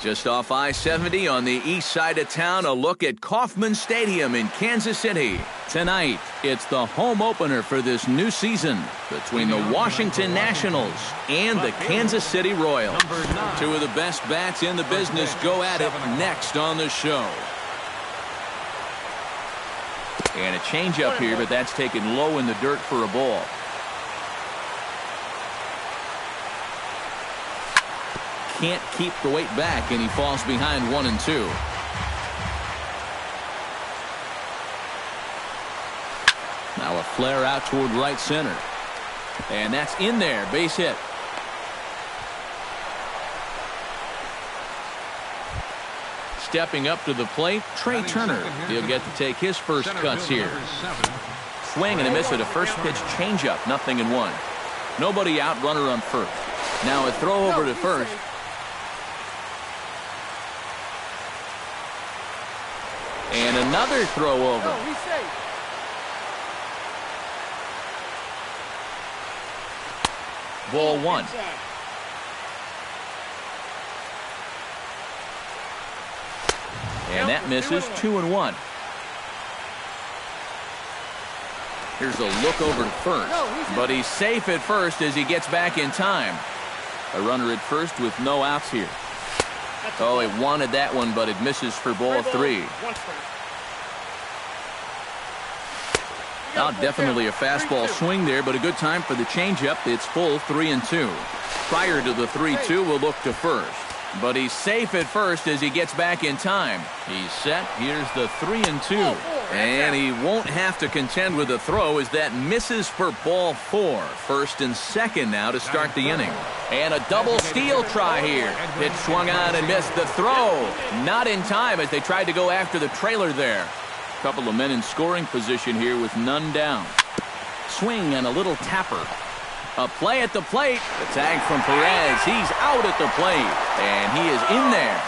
Just off I-70 on the east side of town, a look at Kauffman Stadium in Kansas City. Tonight, it's the home opener for this new season between the Washington Nationals and the Kansas City Royals. Two of the best bats in the business go at it next on the show. And a changeup here, but that's taken low in the dirt for a ball. Can't keep the weight back, and he falls behind 1-2. Now a flare out toward right center. And that's in there. Base hit. Stepping up to the plate, Trey Turner. He'll get to take his first cuts here. Swing and a miss at a first pitch changeup. 0-1. Nobody out, runner on first. Now a throw over to first. And another throw over. Ball one. And that misses. 2-1. Here's a look over to first. But he's safe at first as he gets back in time. A runner at first with no outs here. Oh, he wanted that one, but it misses for ball three. Now, definitely a fastball swing there, but a good time for the changeup. It's full 3-2. Prior to the 3-2, we'll look to first. But he's safe at first as he gets back in time. He's set. Here's the 3-2. And he won't have to contend with a throw as that misses for ball four. First and second now to start the inning. And a double steal try here. It swung on and missed the throw. Not in time as they tried to go after the trailer there. A couple of men in scoring position here with none down. Swing and a little tapper. A play at the plate. The tag from Perez. He's out at the plate. And he is in there.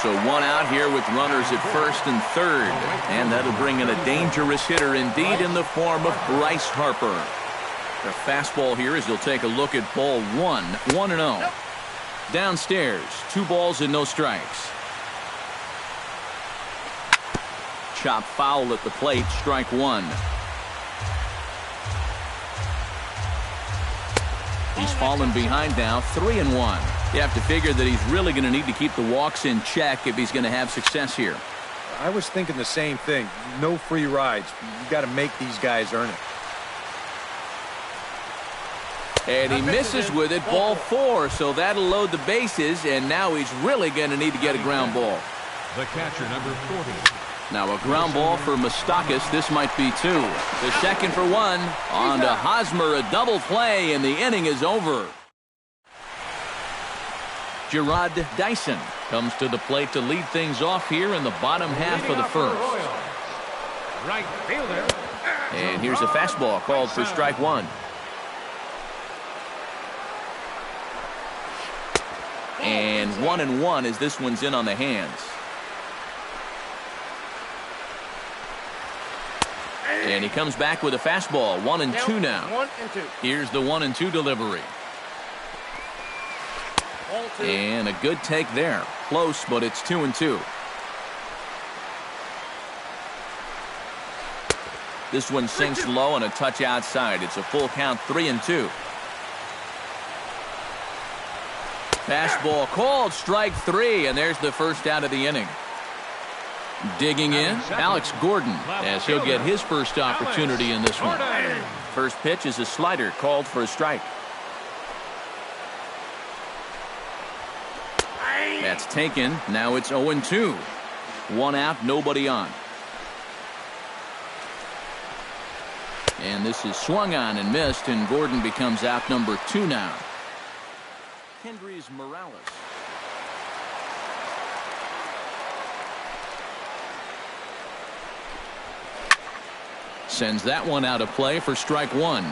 So one out here with runners at first and third. And that'll bring in a dangerous hitter indeed in the form of Bryce Harper. The fastball here as he'll take a look at ball one. 1-0. Downstairs, 2 balls and no strikes. Chop foul at the plate. Strike one. He's fallen behind now. 3-1. You have to figure that he's really going to need to keep the walks in check if he's going to have success here. I was thinking the same thing. No free rides. You got to make these guys earn it. And he misses with it. Ball four. So that'll load the bases. And now he's really going to need to get a ground ball. The catcher, number 40. Now a ground ball for Moustakas. This might be 2. The second for 1. On to Hosmer, a double play, and the inning is over. Gerard Dyson comes to the plate to lead things off here in the bottom half of the first. Right fielder. And here's a fastball called for strike one. And 1-1 as this one's in on the hands. And he comes back with a fastball. 1-2 now. 1-2. Here's the 1-2 delivery. And a good take there. Close, but it's 2-2. This one sinks low and a touch outside. It's a full count. 3-2. Fastball called. Strike 3, and there's the first out of the inning. Digging in, Alex Gordon, as he'll get his first opportunity in this one. First pitch is a slider called for a strike. That's taken. Now it's 0-2. 1 out, nobody on. And this is swung on and missed, and Gordon becomes out number 2 now. Kendrys Morales. Sends that one out of play for strike 1.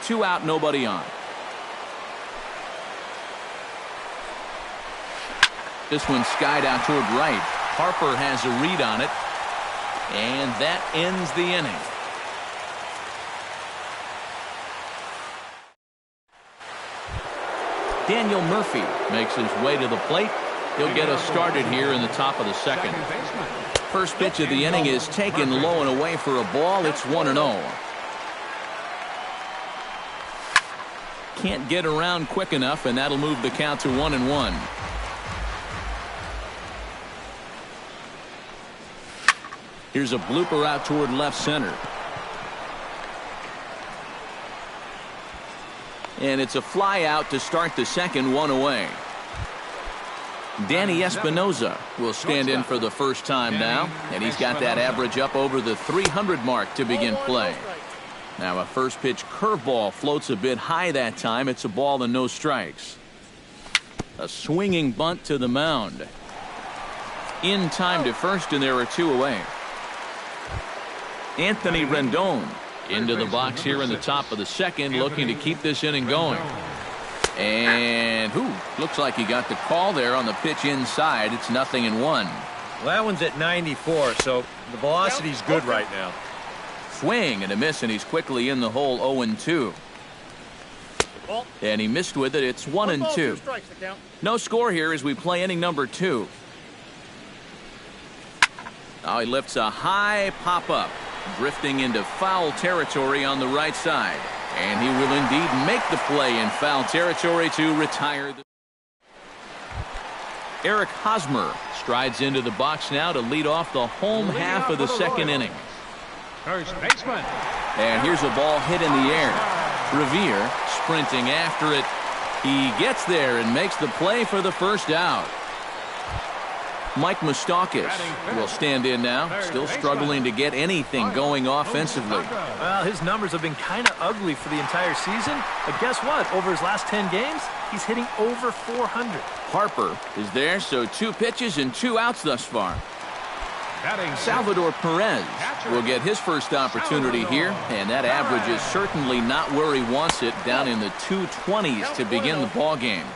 2 out, nobody on. This one skied out toward right. Harper has a read on it. And that ends the inning. Daniel Murphy makes his way to the plate. He'll get us started here in the top of the second. First pitch of the inning is taken low and away for a ball. It's 1-0. Can't get around quick enough, and that'll move the count to 1-1. Here's a blooper out toward left center. And it's a fly out to start the second, one away. Danny Espinoza will stand in for the first time now, and he's got that average up over the 300 mark to begin play. Now a first pitch curveball floats a bit high that time. It's a ball and no strikes. A swinging bunt to the mound. In time to first, and there are two away. Anthony Rendon into the box here in the top of the second, looking to keep this inning going. And looks like he got the call there on the pitch inside. It's 0-1. Well, that one's at 94, so the velocity's good right now. Swing and a miss, and he's quickly in the hole. 0-2. And he missed with it. It's 1-2. No score here as we play inning number 2. Now he lifts a high pop-up, drifting into foul territory on the right side. And he will indeed make the play in foul territory to retire. Eric Hosmer strides into the box now to lead off the home half of the second inning. First baseman. And here's a ball hit in the air. Revere sprinting after it. He gets there and makes the play for the first out. Mike Moustakas will stand in now, still struggling to get anything going offensively. Well, his numbers have been kind of ugly for the entire season, but guess what? Over his last 10 games, he's hitting over 400. Harper is there, so 2 pitches and 2 outs thus far. Salvador Perez will get his first opportunity here, and that average is certainly not where he wants it, down in the 220s to begin the ball game.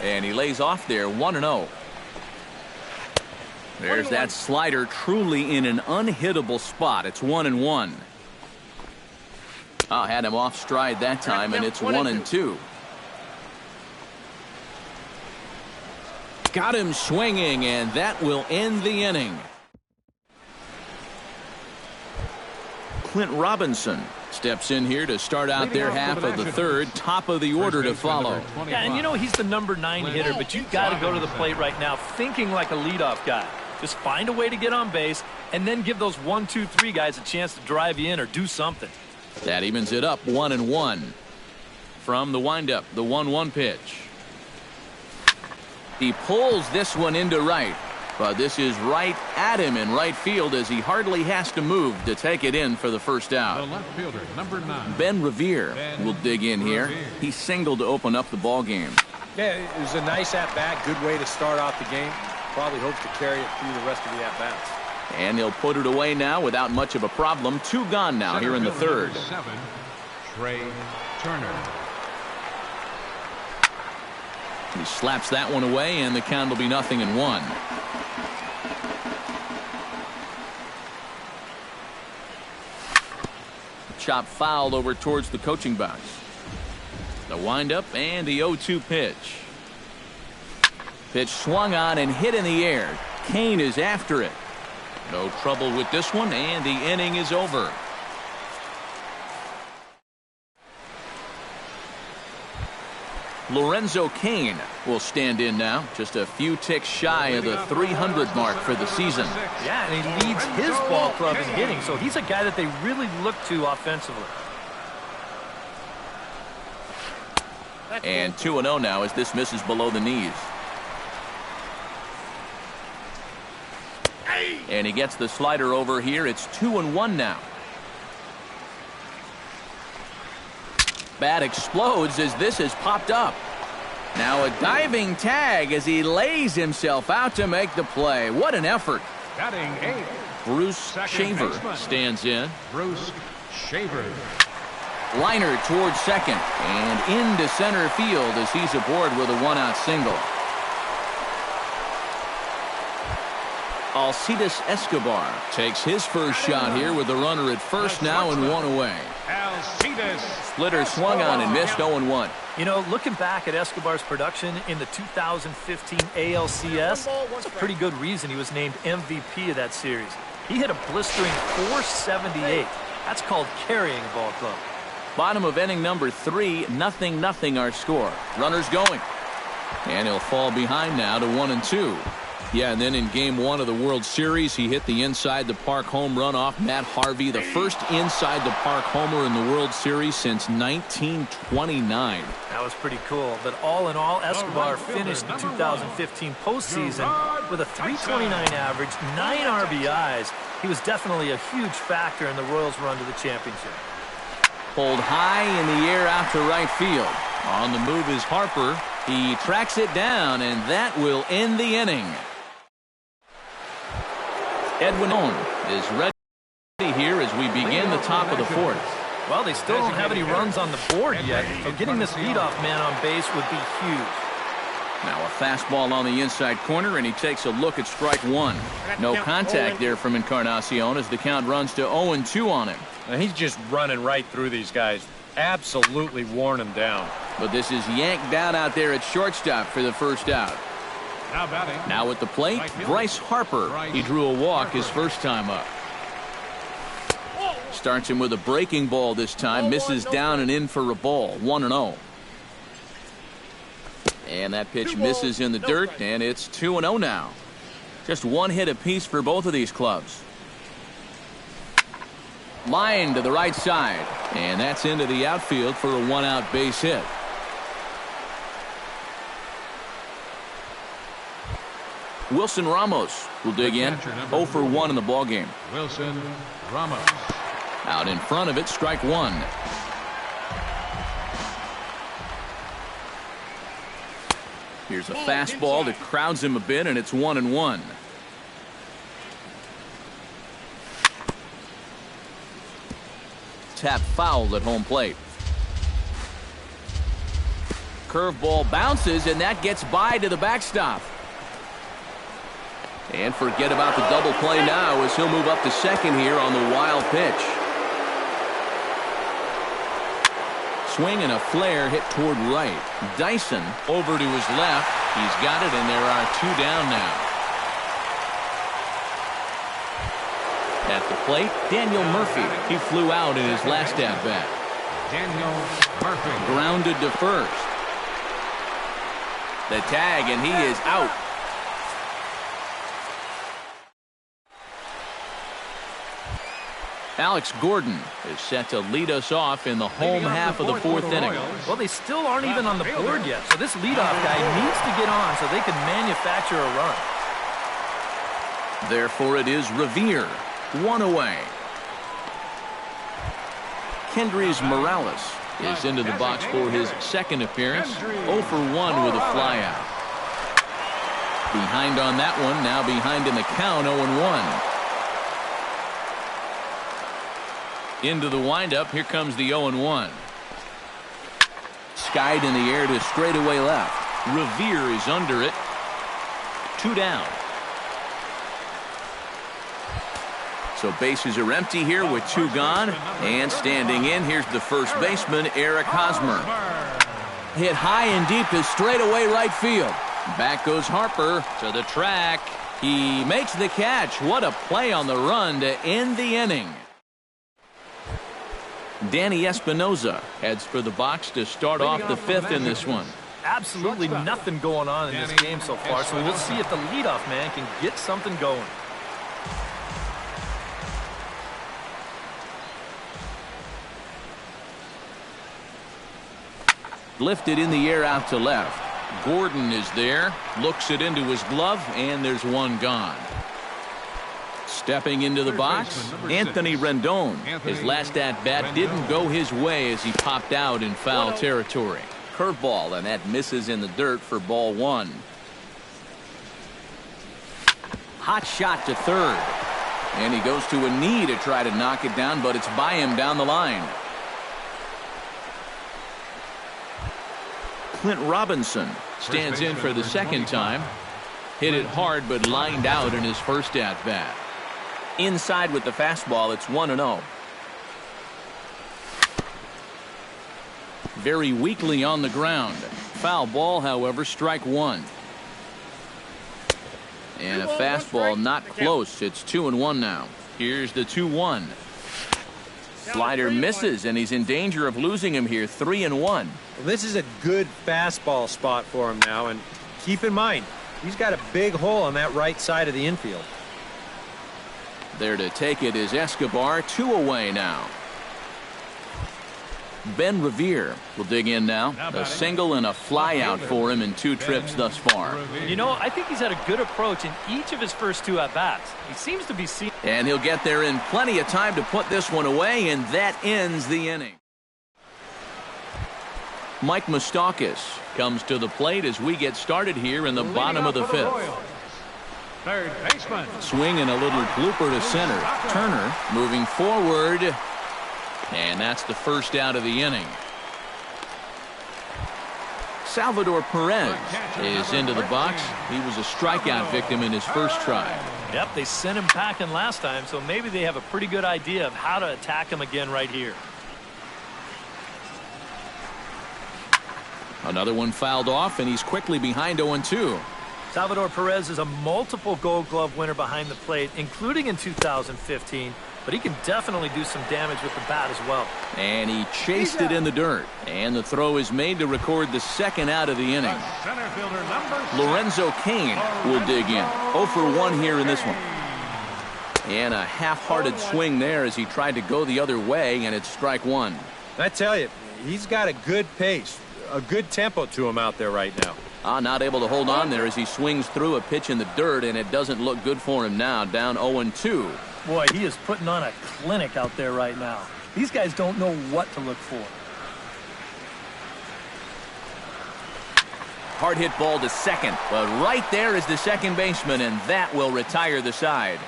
And he lays off there, 1-0. There's that slider, truly in an unhittable spot. It's 1-1. Had him off stride that time, and it's 1-2. Got him swinging, and that will end the inning. Clint Robinson steps in here to start out their half of the third. Top of the order to follow. Yeah, and you know he's the number 9 hitter, but you've got to go to the plate right now thinking like a leadoff guy. Just find a way to get on base, and then give those 1, 2, 3 guys a chance to drive you in or do something. That evens it up, 1-1. From the windup, the 1-1 pitch. He pulls this one into right, but this is right at him in right field as he hardly has to move to take it in for the first out. The left fielder, number 9. Ben Revere will dig in here. He singled to open up the ball game. Yeah, it was a nice at-bat, good way to start off the game. Probably hopes to carry it through the rest of the at-bats. And he'll put it away now without much of a problem. 2 gone now here in the third. 7, Trey Turner. He slaps that one away, and the count will be 0-1. Chop fouled over towards the coaching box. The windup and the 0-2 pitch. Pitch swung on and hit in the air. Kane is after it. No trouble with this one, and the inning is over. Lorenzo Cain will stand in now, just a few ticks shy of the 300 mark for the season. Yeah, and he leads his ball club in hitting, so he's a guy that they really look to offensively. And 2-0 now as this misses below the knees. And he gets the slider over here. It's 2-1 now. Bat explodes as this has popped up. Now a diving tag as he lays himself out to make the play. What an effort. Batting 8. Bruce Shaver stands in. Bruce Shaver. Liner towards second and into center field as he's aboard with a 1-out single. Alcides Escobar takes his first shot here with the runner at first now and one away. Alcides. Splitter swung on and missed 0-1. You know, looking back at Escobar's production in the 2015 ALCS, that's a pretty good reason he was named MVP of that series. He hit a blistering .478. That's called carrying a ball club. Bottom of inning number 3, 0-0 our score. Runners going. And he'll fall behind now to 1-2. Yeah, and then in Game 1 of the World Series, he hit the inside-the-park home run off Matt Harvey, the first inside-the-park homer in the World Series since 1929. That was pretty cool. But all in all, Escobar finished the 2015 postseason with a .329 average, 9 RBIs. He was definitely a huge factor in the Royals' run to the championship. Pulled high in the air out to right field. On the move is Harper. He tracks it down, and that will end the inning. Edwin Owen is ready here as we begin the top of the fourth. Well, they still don't have any runs on the board yet, so getting this leadoff man on base would be huge. Now a fastball on the inside corner, and he takes a look at strike one. No contact there from Encarnacion as the count runs to 0-2 on him. He's just running right through these guys. Absolutely worn them down. But this is yanked down out there at shortstop for the first out. Now batting. Now at the plate, Bryce Harper. He drew a walk his first time up. Starts him with a breaking ball this time. Misses down and in for a ball. 1-0. And that pitch misses in the dirt, and it's 2-0 now. Just one hit apiece for both of these clubs. Line to the right side, and that's into the outfield for a one-out base hit. Wilson Ramos will dig in. 0 for 1 in the ballgame. Wilson Ramos. Out in front of it, strike one. Here's a fastball that crowds him a bit, and it's 1-1. Tap foul at home plate. Curveball bounces, and that gets by to the backstop. And forget about the double play now as he'll move up to second here on the wild pitch. Swing and a flare hit toward right. Dyson over to his left. He's got it, and there are 2 down now. At the plate, Daniel Murphy. He flew out in his last at-bat. Daniel Murphy. Grounded to first. The tag, and he is out. Alex Gordon is set to lead us off in the home half of the fourth inning. Well, they still aren't even on the board yet, so this leadoff guy needs to get on so they can manufacture a run. Therefore, it is Revere. 1 away. Kendrys Morales is into the box for his second appearance. 0 for 1 with a flyout. Behind on that one, now behind in the count, 0-1. Into the windup, here comes the 0-1. Skied in the air to straightaway left. Revere is under it. 2 down. So bases are empty here with 2 gone. And standing in, here's the first baseman, Eric Hosmer. Hit high and deep to straightaway right field. Back goes Harper to the track. He makes the catch. What a play on the run to end the inning. Danny Espinoza heads for the box to start off the 5th in this one. Absolutely nothing going on in this game so far, so we'll see if the leadoff man can get something going. Lifted in the air out to left. Gordon is there, looks it into his glove, and there's 1 gone. Stepping into the box, Anthony Rendon. His last at-bat didn't go his way as he popped out in foul territory. Curveball, and that misses in the dirt for ball 1. Hot shot to third. And he goes to a knee to try to knock it down, but it's by him down the line. Clint Robinson stands in for the second time. Hit it hard but lined out in his first at-bat. Inside with the fastball, it's 1-0. Very weakly on the ground. Foul ball, however, strike one. And a fastball not close. It's 2-1 now. Here's the 2-1. Slider misses, and he's in danger of losing him here. 3-1. Well, this is a good fastball spot for him now, and keep in mind, he's got a big hole on that right side of the infield. There to take it is Escobar. 2 away now. Ben Revere will dig in now. A single and a fly out for him in 2 trips thus far. You know, I think he's had a good approach in each of his first 2 at-bats. He seems to be seeing. And he'll get there in plenty of time to put this one away, and that ends the inning. Mike Moustakas comes to the plate as we get started here in the bottom of the 5th. Third baseman. Swing and a little blooper to center. Turner moving forward. And that's the first out of the inning. Salvador Perez is into the box. He was a strikeout victim in his first try. Yep, they sent him packing last time, so maybe they have a pretty good idea of how to attack him again right here. Another one fouled off, and he's quickly behind 0-2. Salvador Perez is a multiple Gold Glove winner behind the plate, including in 2015. But he can definitely do some damage with the bat as well. And he chased it in the dirt. And the throw is made to record the second out of the inning. Center fielder number 6. Lorenzo Cain will dig in. 0 for 1 here in this one. And a half-hearted swing there as he tried to go the other way, and it's strike one. I tell you, he's got a good pace, a good tempo to him out there right now. Not able to hold on there as he swings through a pitch in the dirt, and it doesn't look good for him now. Down 0-2. Boy, he is putting on a clinic out there right now. These guys don't know what to look for. Hard hit ball to second, but right there is the second baseman, and that will retire the side.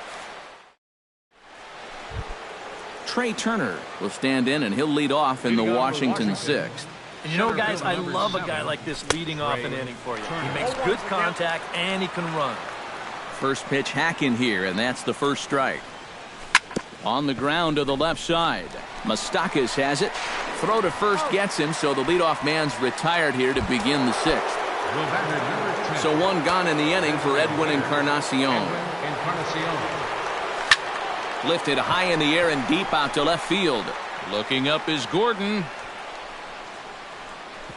Trey Turner will stand in, and he'll lead off in the Washington 6th. And you know, guys, I love a guy like this leading off an inning for you. He makes good contact, and he can run. First pitch hack in here, and that's the first strike. On the ground to the left side. Moustakas has it. Throw to first gets him, so the leadoff man's retired here to begin the 6th. So one gone in the inning for Edwin Encarnacion. Lifted high in the air and deep out to left field. Looking up is Gordon.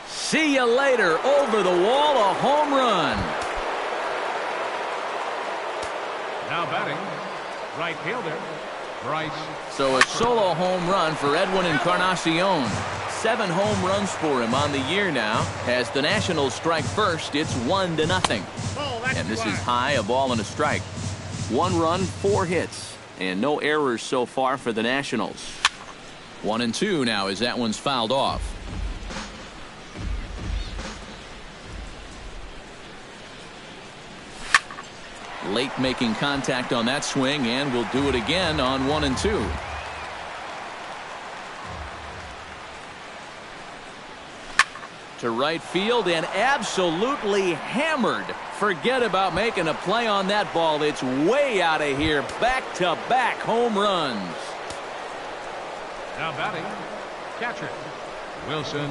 See you later. Over the wall, a home run. Now batting, right fielder, Bryce. So a solo home run for Edwin Encarnacion. 7 home runs for him on the year now. As the Nationals strike first, it's 1-0. And this is high, a ball and a strike. 1 run, 4 hits, and no errors so far for the Nationals. 1-2 now as that one's fouled off. Late making contact on that swing, and will do it again on 1-2. To right field and absolutely hammered. Forget about making a play on that ball. It's way out of here. Back-to-back home runs. Now batting, catcher, Wilson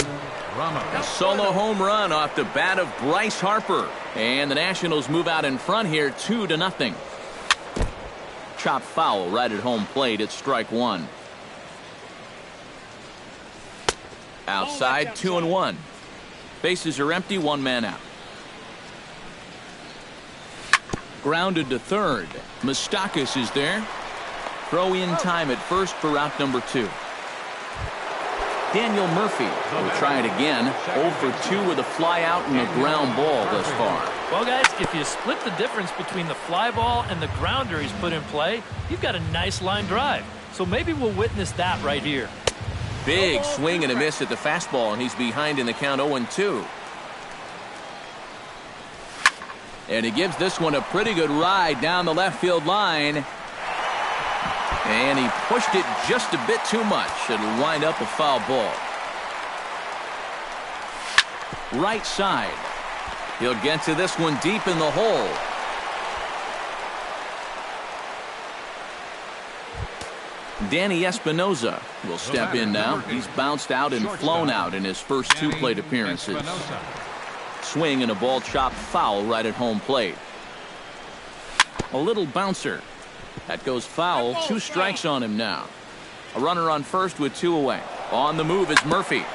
Ramos. A solo home run off the bat of Bryce Harper. And the Nationals move out in front here 2-0. Chop foul right at home plate. It's strike one. Outside, 2-1. Bases are empty, 1 man out. Grounded to third. Moustakas is there. Throw in time at first for out number 2. Daniel Murphy will try it again. 0 for 2 with a fly out and a ground ball thus far. Well, guys, if you split the difference between the fly ball and the grounder he's put in play, you've got a nice line drive. So maybe we'll witness that right here. Big swing and a miss at the fastball, and he's behind in the count 0-2. And he gives this one a pretty good ride down the left field line. And he pushed it just a bit too much. It'll wind up a foul ball. Right side. He'll get to this one deep in the hole. Danny Espinoza will step in now. He's bounced out and flown out in his first two plate appearances. Swing and a ball chopped foul right at home plate. A little bouncer. That goes foul. 2 strikes on him now. A runner on first with 2 away. On the move is Murphy.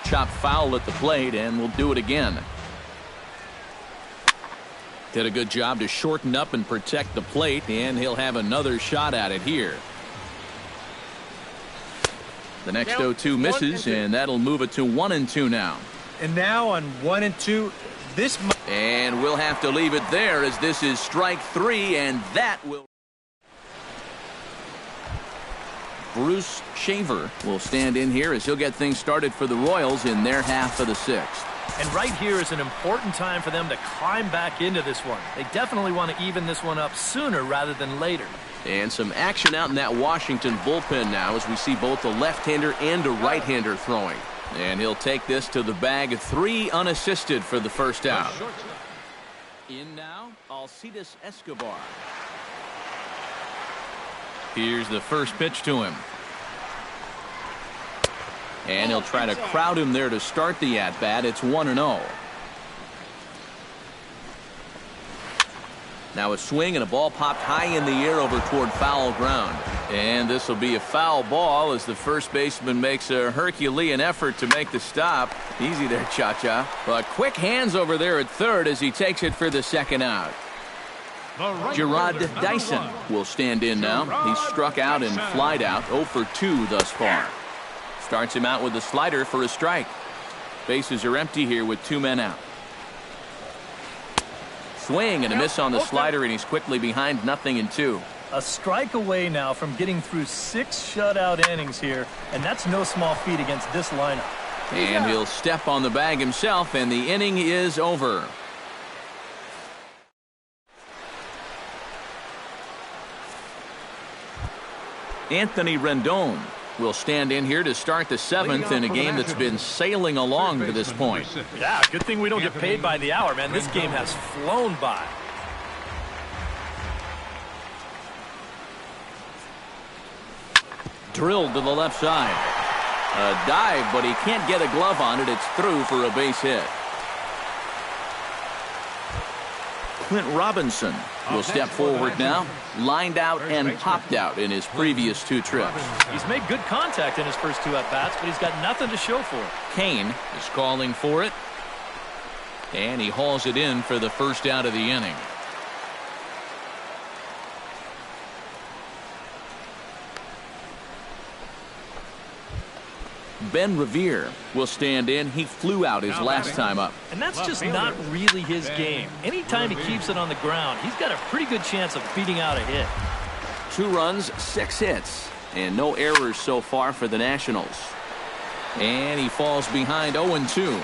Chopped foul at the plate, and we'll do it again. Did a good job to shorten up and protect the plate, and he'll have another shot at it here. The next 0-2 misses, and that'll move it to 1-2 now. And now on 1-2, and we'll have to leave it there as this is strike 3, and that will. Bruce Shaver will stand in here as he'll get things started for the Royals in their half of the 6th. And right here is an important time for them to climb back into this one. They definitely want to even this one up sooner rather than later. And some action out in that Washington bullpen now as we see both a left-hander and a right-hander throwing. And he'll take this to the bag. 3 unassisted for the first out. In now, Alcides Escobar. Here's the first pitch to him. And he'll try to crowd him there to start the at-bat. It's 1-0. Now a swing and a ball popped high in the air over toward foul ground. And this will be a foul ball as the first baseman makes a Herculean effort to make the stop. Easy there, Cha-Cha. But quick hands over there at third as he takes it for the second out. Gerard Dyson will stand in now. He's struck out and flied out 0 for 2 thus far. Starts him out with a slider for a strike. Bases are empty here with 2 men out. Swing and a miss on the slider, and he's quickly behind 0-2. A strike away now from getting through 6 shutout innings here, and that's no small feat against this lineup. And he'll step on the bag himself, and the inning is over. Anthony Rendon will stand in here to start the 7th in a game that's been sailing along to this point. Yeah, good thing we don't get paid by the hour, man. This game has flown by. Drilled to the left side. A dive, but he can't get a glove on it. It's through for a base hit. Clint Robinson will step forward now. Lined out and popped out in his previous 2 trips. He's made good contact in his first 2 at-bats, but he's got nothing to show for it. Kane is calling for it. And he hauls it in for the first out of the inning. Ben Revere will stand in. He flew out his last time up. And that's just not really his game. Anytime he keeps it on the ground, he's got a pretty good chance of beating out a hit. 2 runs, 6 hits, and no errors so far for the Nationals. And he falls behind 0-2.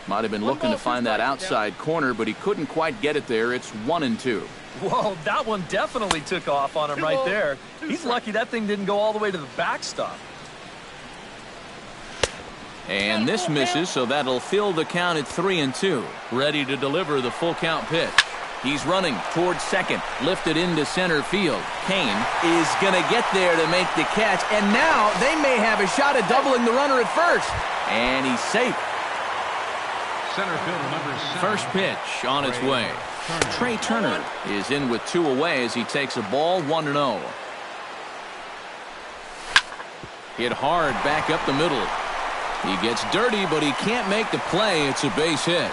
Might have been looking to find that outside corner, but he couldn't quite get it there. It's 1-2. Whoa, that one definitely took off on him right there. He's lucky that thing didn't go all the way to the backstop. And this misses, so that'll fill the count at 3-2. Ready to deliver the full count pitch. He's running towards second, lifted into center field. Kane is going to get there to make the catch, and now they may have a shot at doubling the runner at first. And he's safe. Center fielder number 7. First pitch on its way. Trey Turner is in with 2 away as he takes a ball 1-0. Hit hard back up the middle. He gets dirty, but he can't make the play. It's a base hit.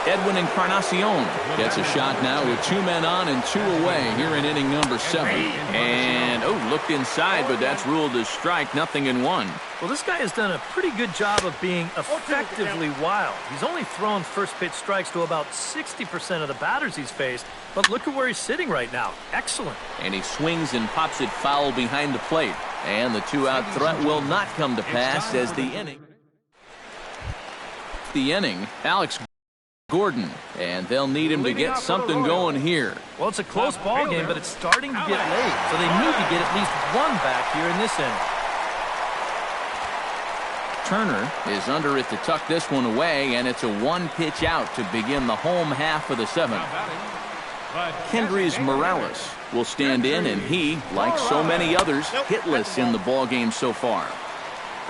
Edwin Encarnacion gets a shot now with 2 men on and 2 away here in inning number 7. And, looked inside, but that's ruled as strike, 0-1. Well, this guy has done a pretty good job of being effectively wild. He's only thrown first pitch strikes to about 60% of the batters he's faced, but look at where he's sitting right now. Excellent. And he swings and pops it foul behind the plate. And the 2-out threat will not come to pass as the inning. Alex Gordon, and they'll need him to get something going here. Well, it's a close ball game, but it's starting to get late, so they need to get at least 1 back here in this inning. Turner is under it to tuck this one away, and it's a one-pitch out to begin the home half of the seventh. Kendrys Morales will stand in, and he, like so many others, hitless in the ballgame so far.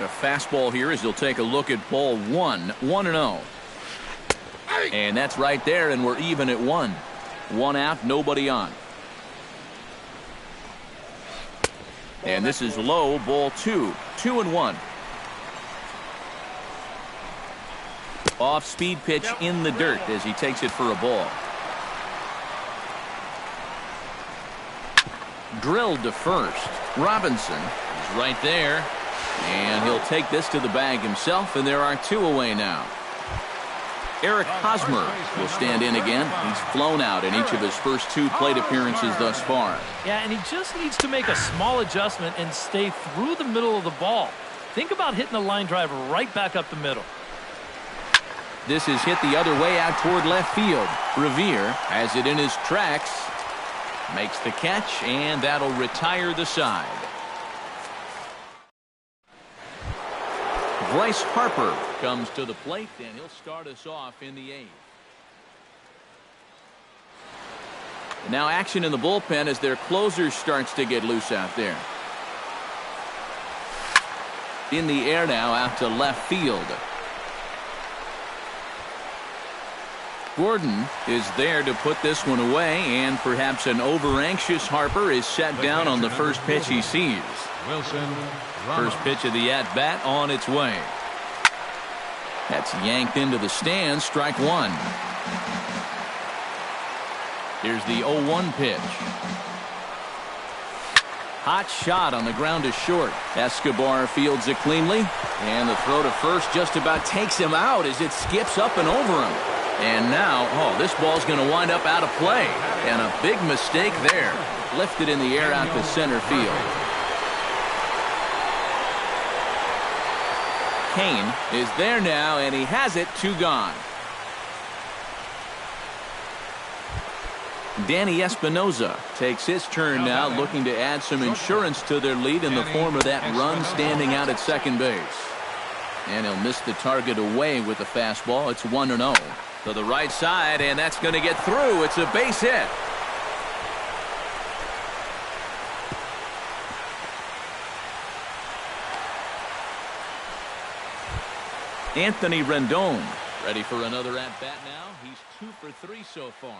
The fastball here as he'll take a look at ball 1-0. And that's right there, and we're even at 1. 1 out, nobody on. And this is low, ball 2. 2-1. Off-speed pitch in the dirt as he takes it for a ball. Drilled to first. Robinson is right there. And he'll take this to the bag himself, and there are 2 away now. Eric Hosmer will stand in again. He's flown out in each of his first 2 plate appearances thus far. Yeah, and he just needs to make a small adjustment and stay through the middle of the ball. Think about hitting a line drive right back up the middle. This is hit the other way out toward left field. Revere has it in his tracks. Makes the catch, and that'll retire the side. Bryce Harper comes to the plate, and he'll start us off in the 8th. Now action in the bullpen as their closer starts to get loose out there. In the air now out to left field. Gordon is there to put this one away, and perhaps an over-anxious Harper is set down on the first pitch he sees. First pitch of the at-bat on its way. That's yanked into the stands, strike 1. Here's the 0-1 pitch. Hot shot on the ground to short. Escobar fields it cleanly, and the throw to first just about takes him out as it skips up and over him. And now, this ball's going to wind up out of play. And a big mistake there. Lifted in the air out to center field. Kane is there now, and he has it, 2 gone. Danny Espinoza takes his turn now, looking to add some insurance to their lead in the form of that run standing out at second base. And he'll miss the target away with the fastball. It's 1-0. To the right side, and that's going to get through. It's a base hit. Anthony Rendon ready for another at-bat now. He's 2 for 3 so far.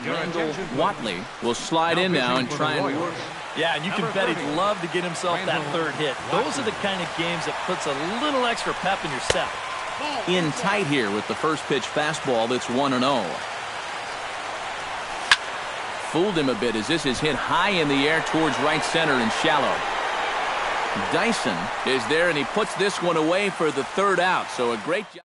Randall Watley will slide in now and try and work. Yeah, and you can bet he'd love to get himself that 3rd hit. Those are the kind of games that puts a little extra pep in your step. In tight here with the first pitch fastball. That's 1-0. Fooled him a bit as this is hit high in the air towards right center and shallow. Dyson is there, and he puts this one away for the 3rd out. So a great job.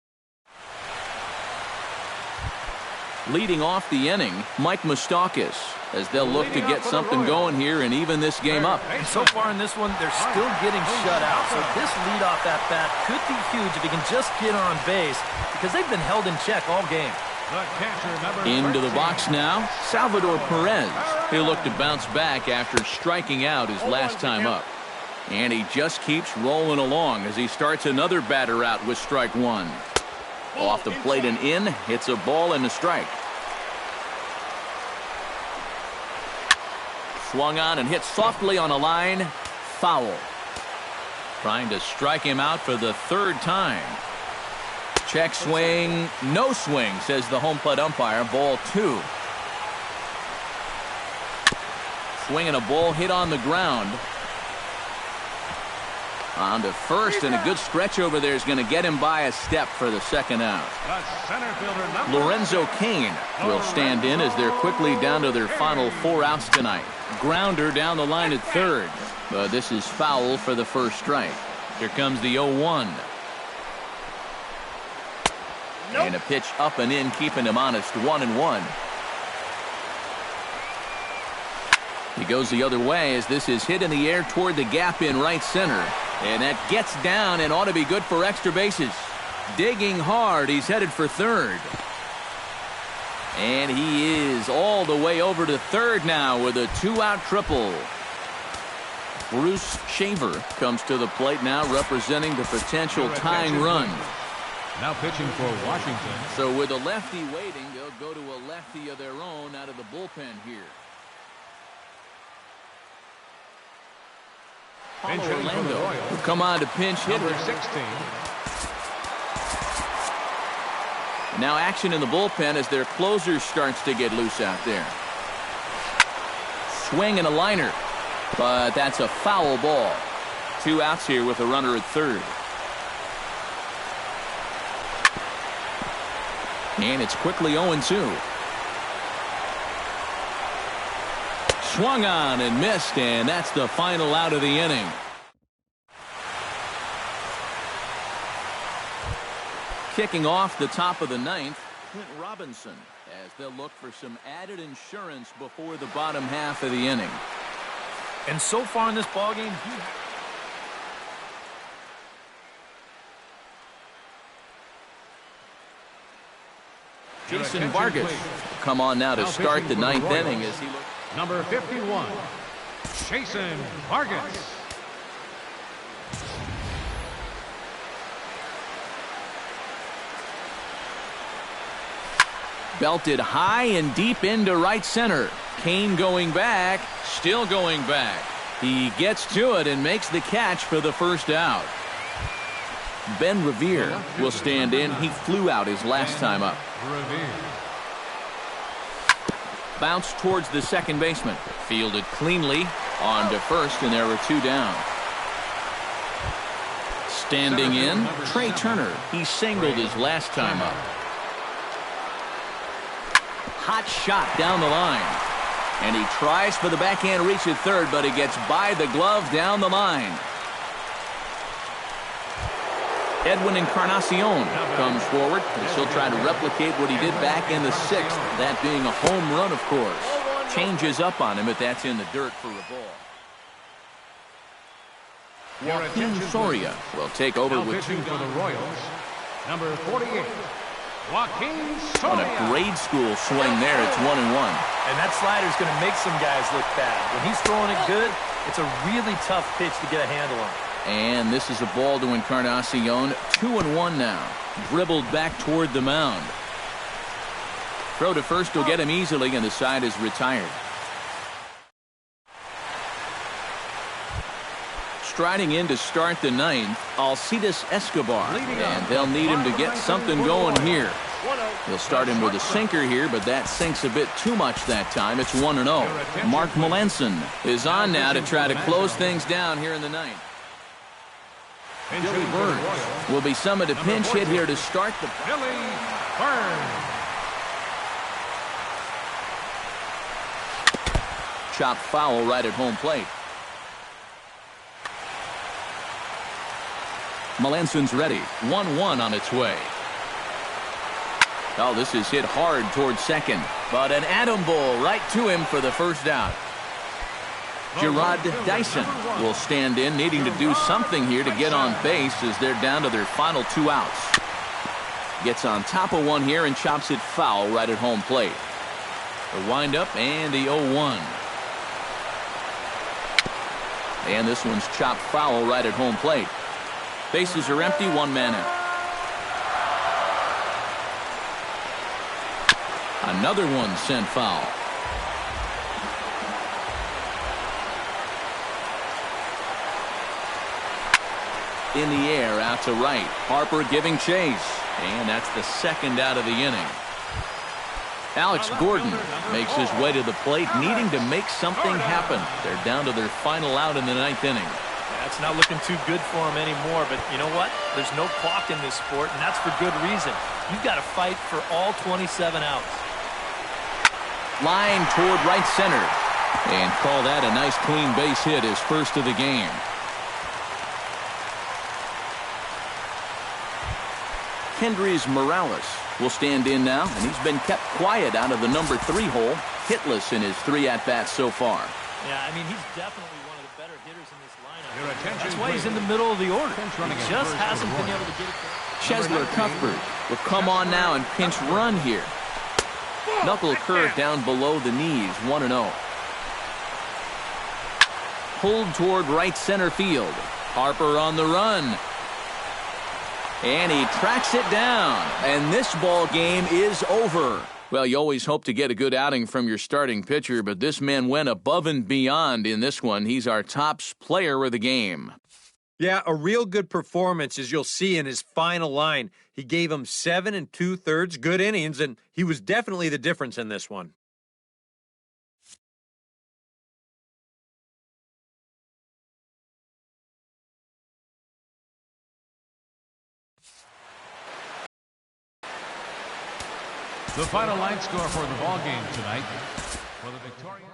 Leading off the inning, Mike Moustakas, as they'll look to get something going here and even this game up. And so far in this one, they're still getting shut out. So this leadoff at-bat could be huge if he can just get on base, because they've been held in check all game. Into the box now, Salvador Perez. He'll look to bounce back after striking out his last time up. And he just keeps rolling along as he starts another batter out with strike 1. Off the plate and in, hits a ball and a strike. Swung on and hit softly on a line. Foul. Trying to strike him out for the 3rd time. Check swing. No swing, says the home plate umpire. Ball 2. Swinging a ball hit on the ground. On to first, and a good stretch over there is going to get him by a step for the 2nd out. Lorenzo Cain will stand in as they're quickly down to their final 4 outs tonight. Grounder down the line at 3rd, but this is foul for the first strike. Here comes the 0-1. And a pitch up and in, keeping him honest. 1-1. He goes the other way as this is hit in the air toward the gap in right center. And that gets down and ought to be good for extra bases. Digging hard, he's headed for 3rd. And he is all the way over to 3rd now with a 2-out triple. Bruce Shaver comes to the plate now, representing the potential tying run. Now pitching for Washington. So with a lefty waiting, they'll go to a lefty of their own out of the bullpen here. Paulo Orlando will come on to pinch hitter. Number 16. Now action in the bullpen as their closer starts to get loose out there. Swing and a liner, but that's a foul ball. 2 outs here with a runner at third. And it's quickly 0-2. Swung on and missed, and that's the final out of the inning. Kicking off the top of the 9th, Clint Robinson, as they'll look for some added insurance before the bottom half of the inning. And so far in this ballgame, Jason Vargas come on now to start the 9th inning as he looks. Number 51, Jason Vargas. Belted high and deep into right center. Kane going back, still going back. He gets to it and makes the catch for the first out. Ben Revere will stand in. He flew out his last time up. Bounce towards the second baseman. Fielded cleanly on to first, and there were 2 down. Standing in, Trey Turner. He singled his last time up. Hot shot down the line. And he tries for the backhand reach at third, but he gets by the glove down the line. Edwin Encarnacion comes forward, and he'll try to replicate what he did back in the 6th, that being a home run, of course. Changes up on him, but that's in the dirt for a ball. Joaquin Soria will take over Now with pitching 2 for the Royals, number 48, Joaquin Soria. on a grade school swing there. It's 1-1. and that slider's going to make some guys look bad. When he's throwing it good, it's a really tough pitch to get a handle on. And this is a ball to Encarnacion. 2-1 now. Dribbled back toward the mound. Throw to first will get him easily, and the side is retired. Striding in to start the 9th, Alcides Escobar. And they'll need him to get something going here. He'll start him with a sinker here, but that sinks a bit too much that time. It's 1-0. Mark Melanson is on now to try to close things down here in the 9th. Billy Burns will be summoned to pinch hit here to start the... Billy Burns. Chopped foul right at home plate. Melanson's ready. 1-1 on its way. Oh, this is hit hard towards second. But an atom ball right to him for the first out. Gerard Dyson will stand in, needing to do something here to get on base as they're down to their final 2 outs. Gets on top of one here and chops it foul right at home plate. The windup and the 0-1. And this one's chopped foul right at home plate. Bases are empty, 1 man out. Another one sent foul. In the air, out to right. Harper giving chase. And that's the second out of the inning. Alex Gordon makes his way to the plate, needing to make something happen. They're down to their final out in the 9th inning. That's not looking too good for him anymore, but you know what? There's no clock in this sport, and that's for good reason. You've got to fight for all 27 outs. Line toward right center. And call that a nice clean base hit, his first of the game. Kendrys Morales will stand in now, and he's been kept quiet out of the number 3 hole, hitless in his 3 at-bats so far. Yeah, I mean, he's definitely one of the better hitters in this lineup. That's That's why he's in the middle of the order. He just hasn't been able to get it. Chesler Cuthbert will come on now and pinch run here. Knuckle curve down below the knees, 1-0. pulled toward right center field. Harper on the run. And he tracks it down. And this ball game is over. Well, you always hope to get a good outing from your starting pitcher, but this man went above and beyond in this one. He's our top player of the game. Yeah, a real good performance, as you'll see in his final line. He gave him 7 2/3 good innings, and he was definitely the difference in this one. The final line score for the ball game tonight. For the victorious.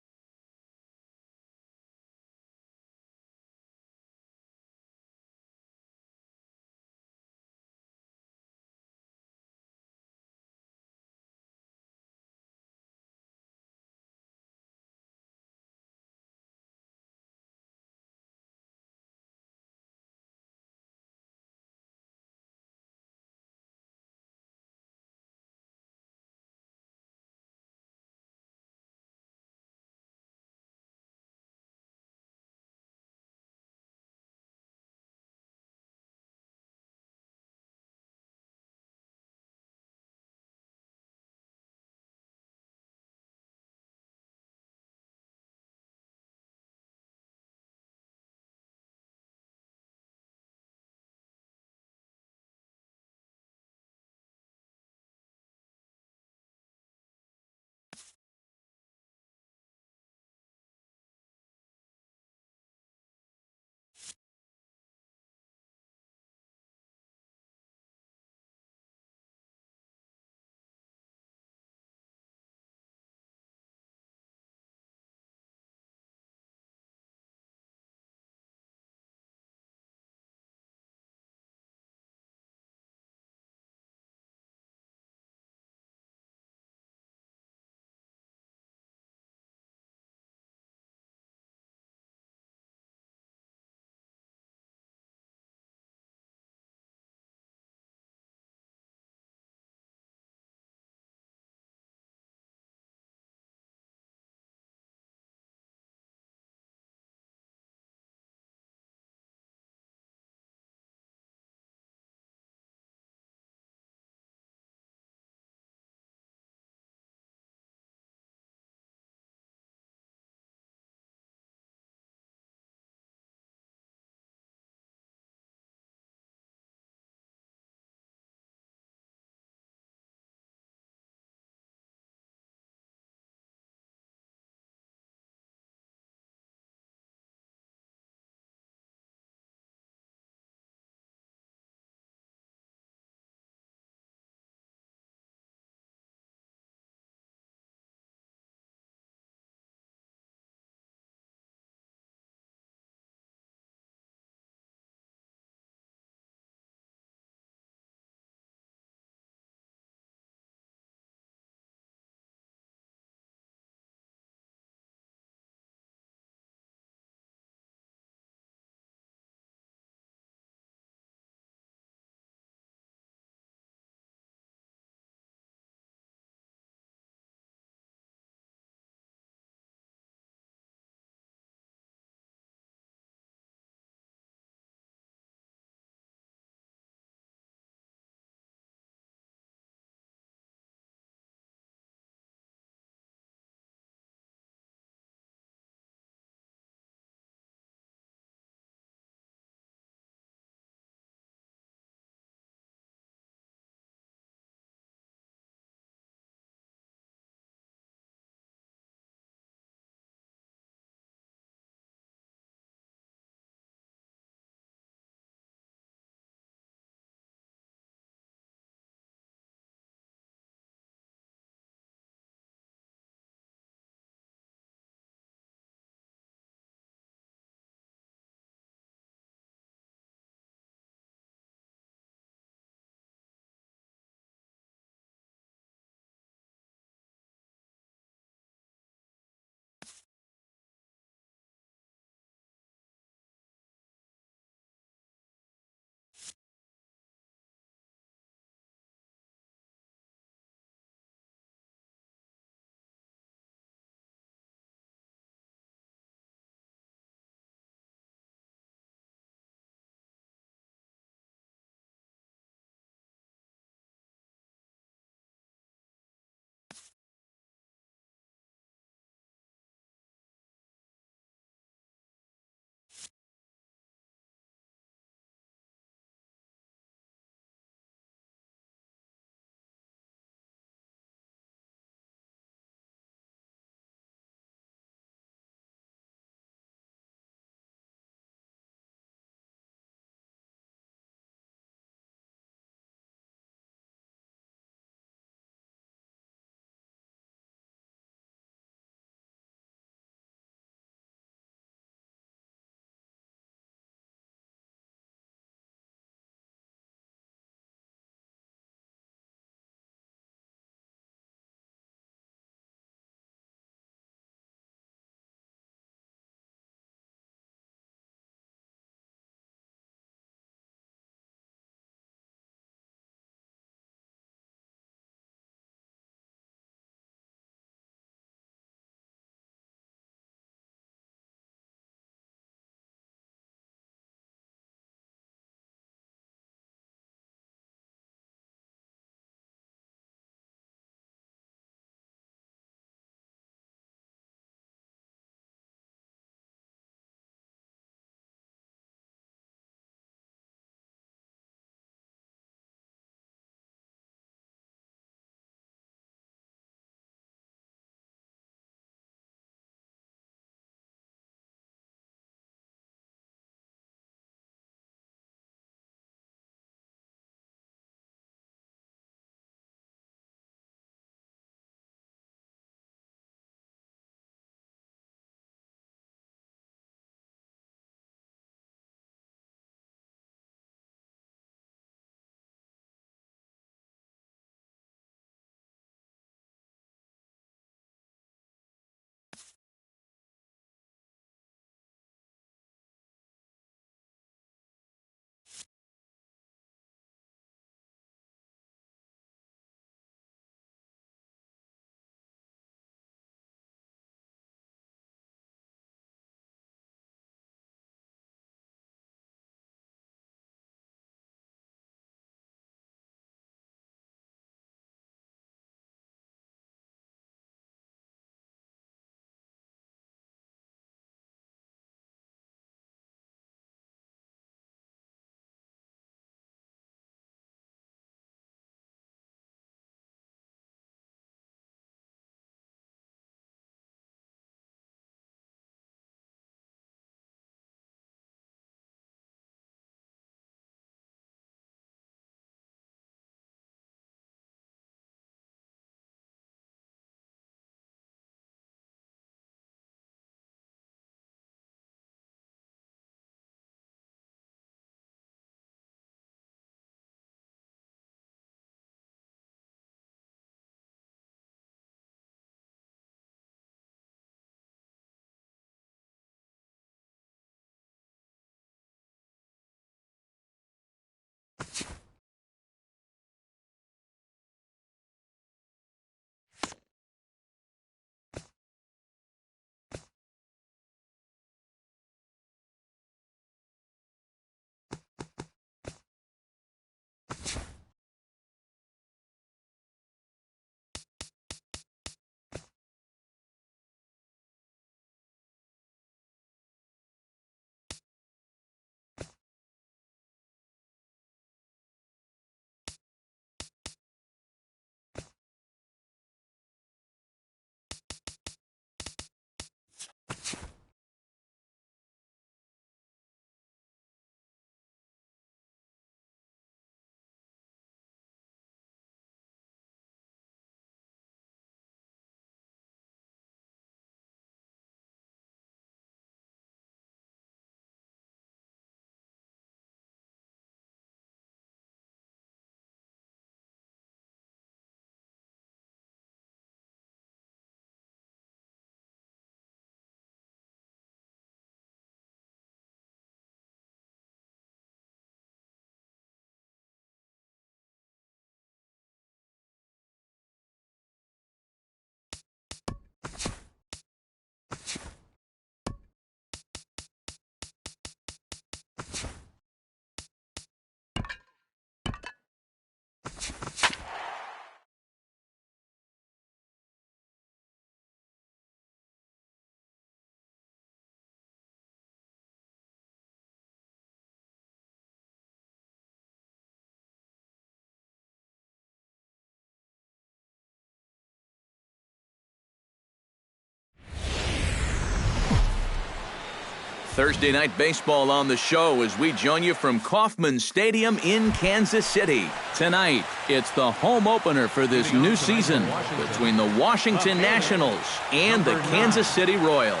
Thursday Night Baseball on the show as we join you from Kauffman Stadium in Kansas City. Tonight, it's the home opener for this new season between the Washington Nationals and the Kansas City Royals.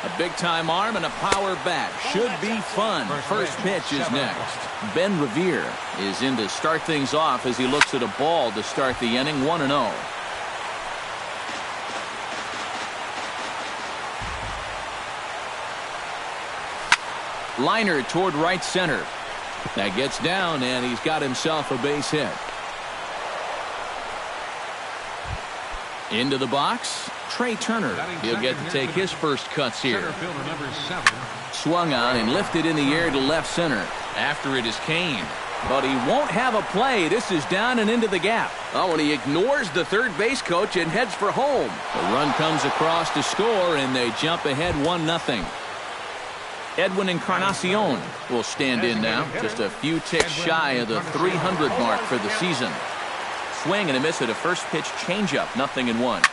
A big-time arm and a power bat. Should be fun. First pitch is next. Ben Revere is in to start things off as he looks at a ball to start the inning, 1-0. Liner toward right center. That gets down, and he's got himself a base hit. Into the box, Trey Turner. He'll get to take his first cuts here. Swung on and lifted in the air to left center. After it is Kane. But he won't have a play. This is down and into the gap. Oh, and he ignores the third base coach and heads for home. The run comes across to score, and they jump ahead 1-0. Edwin Encarnacion will stand in now, just a few ticks shy of the 300 mark for the season. Swing and a miss at a first pitch changeup, 0-1.